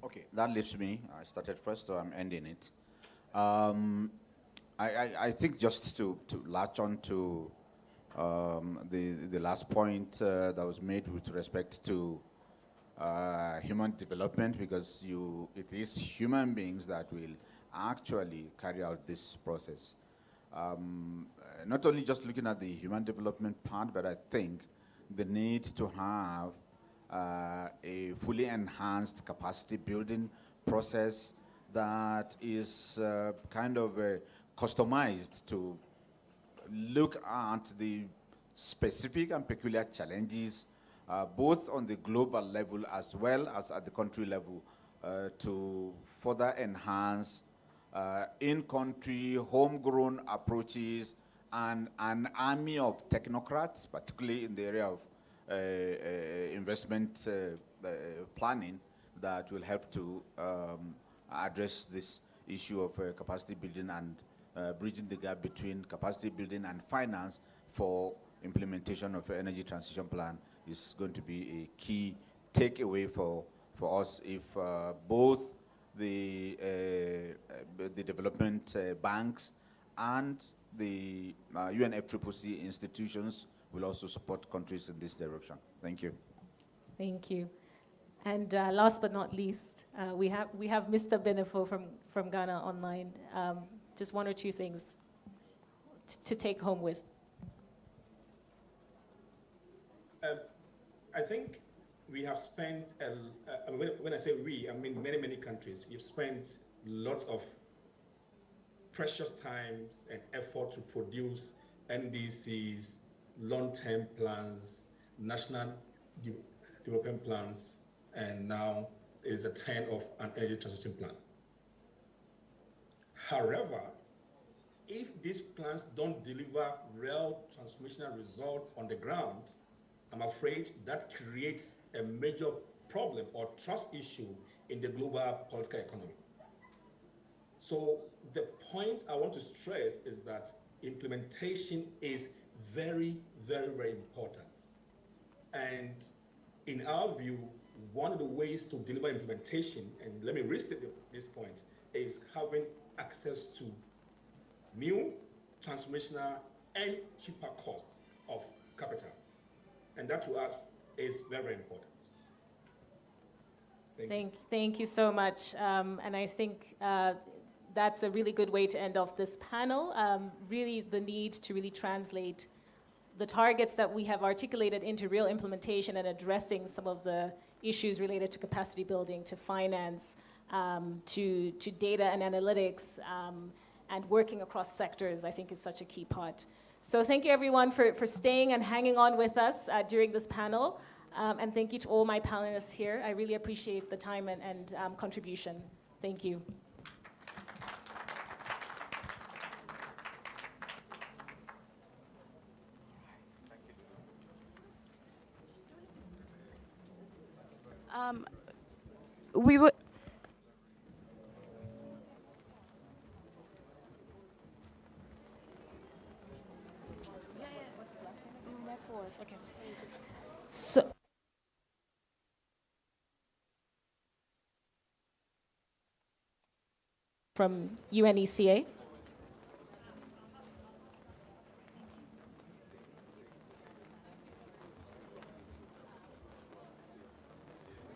Okay, that leaves me. I started first, so I'm ending it. I think just to latch on to the last point that was made with respect to human development, because it is human beings that will actually carry out this process. not only just looking at the human development part, but I think the need to have a fully enhanced capacity building process that is kind of customized to look at the specific and peculiar challenges, both on the global level as well as at the country level, to further enhance in-country, homegrown approaches and an army of technocrats, particularly in the area of investment planning, that will help to address this issue of capacity building and bridging the gap between capacity building and finance for implementation of an energy transition plan is going to be a key takeaway for us if both the development banks and the UNFCCC institutions will also support countries in this direction. Thank you. Thank you. And last but not least, we have Mr. Benefo from Ghana online. Just one or two things to take home with. I think we have spent, when I say we, I mean many countries, we've spent lots of precious times and effort to produce NDCs, long-term plans, national development plans, and now is a turn of an energy transition plan. However, if these plans don't deliver real transformational results on the ground, I'm afraid that creates a major problem or trust issue in the global political economy. So the point I want to stress is that implementation is very important. And in our view, one of the ways to deliver implementation, and let me restate this point, is having access to new, transformational, and cheaper costs of capital. And that to us is very important. Thank you so much. And I think that's a really good way to end off this panel. Really the need to really translate the targets that we have articulated into real implementation and addressing some of the issues related to capacity building, to finance, to data and analytics, and working across sectors, I think is such a key part. So thank you everyone for staying and hanging on with us during this panel. And thank you to all my panelists here. I really appreciate the time and contribution. Thank you. We would. Okay. So. From UNECA.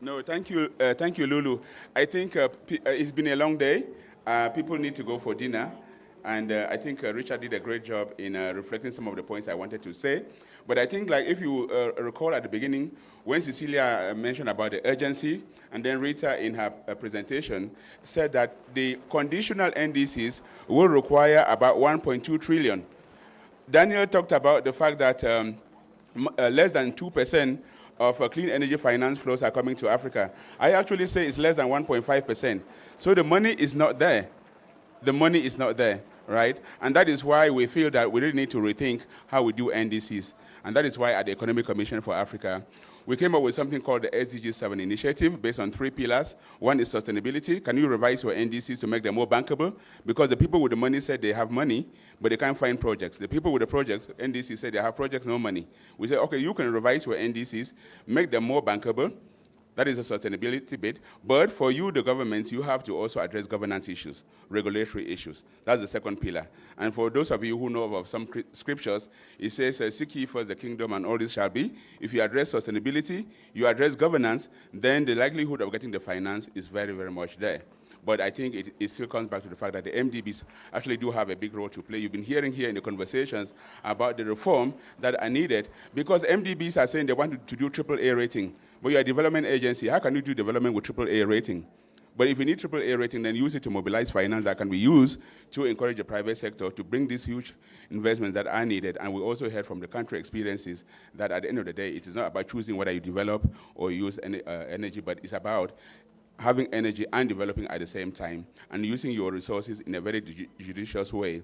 No, thank you, Lulu. I think it's been a long day. People need to go for dinner. And I think Richard did a great job in reflecting some of the points I wanted to say. But I think, like, if you recall at the beginning, when Cecilia mentioned about the urgency, and then Rita in her presentation said that the conditional NDCs will require about 1.2 trillion. Daniel talked about the fact that less than 2% of clean energy finance flows are coming to Africa. I actually say it's less than 1.5%. So the money is not there. The money is not there, right? And that is why we feel that we really need to rethink how we do NDCs. And that is why at the Economic Commission for Africa, we came up with something called the SDG 7 initiative based on 3 pillars. One is sustainability. Can you revise your NDCs to make them more bankable? Because the people with the money said they have money, but they can't find projects. The people with the projects, NDCs, said they have projects, no money. We said, okay, you can revise your NDCs, make them more bankable. That is a sustainability bit. But for you, the governments, you have to also address governance issues, regulatory issues. That's the second pillar. And for those of you who know of some scriptures, it says, seek ye first the kingdom and all this shall be. If you address sustainability, you address governance, then the likelihood of getting the finance is very much there. But I think it still comes back to the fact that the MDBs actually do have a big role to play. You've been hearing here in the conversations about the reform that are needed, because MDBs are saying they want to do AAA rating. But you're a development agency. How can you do development with AAA rating? But if you need AAA rating, then use it to mobilize finance that can be used to encourage the private sector to bring these huge investments that are needed. And we also heard from the country experiences that at the end of the day, it is not about choosing whether you develop or use energy, but it's about having energy and developing at the same time, and using your resources in a very judicious way.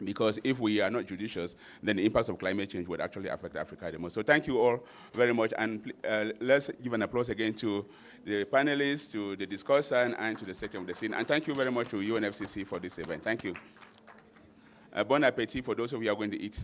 Because if we are not judicious, then the impacts of climate change would actually affect Africa the most. So thank you all very much, and let's give an applause again to the panelists, to the discussant, and to the setting of the scene. And thank you very much to UNFCCC for this event. Thank you. Bon appetit for those of you who are going to eat.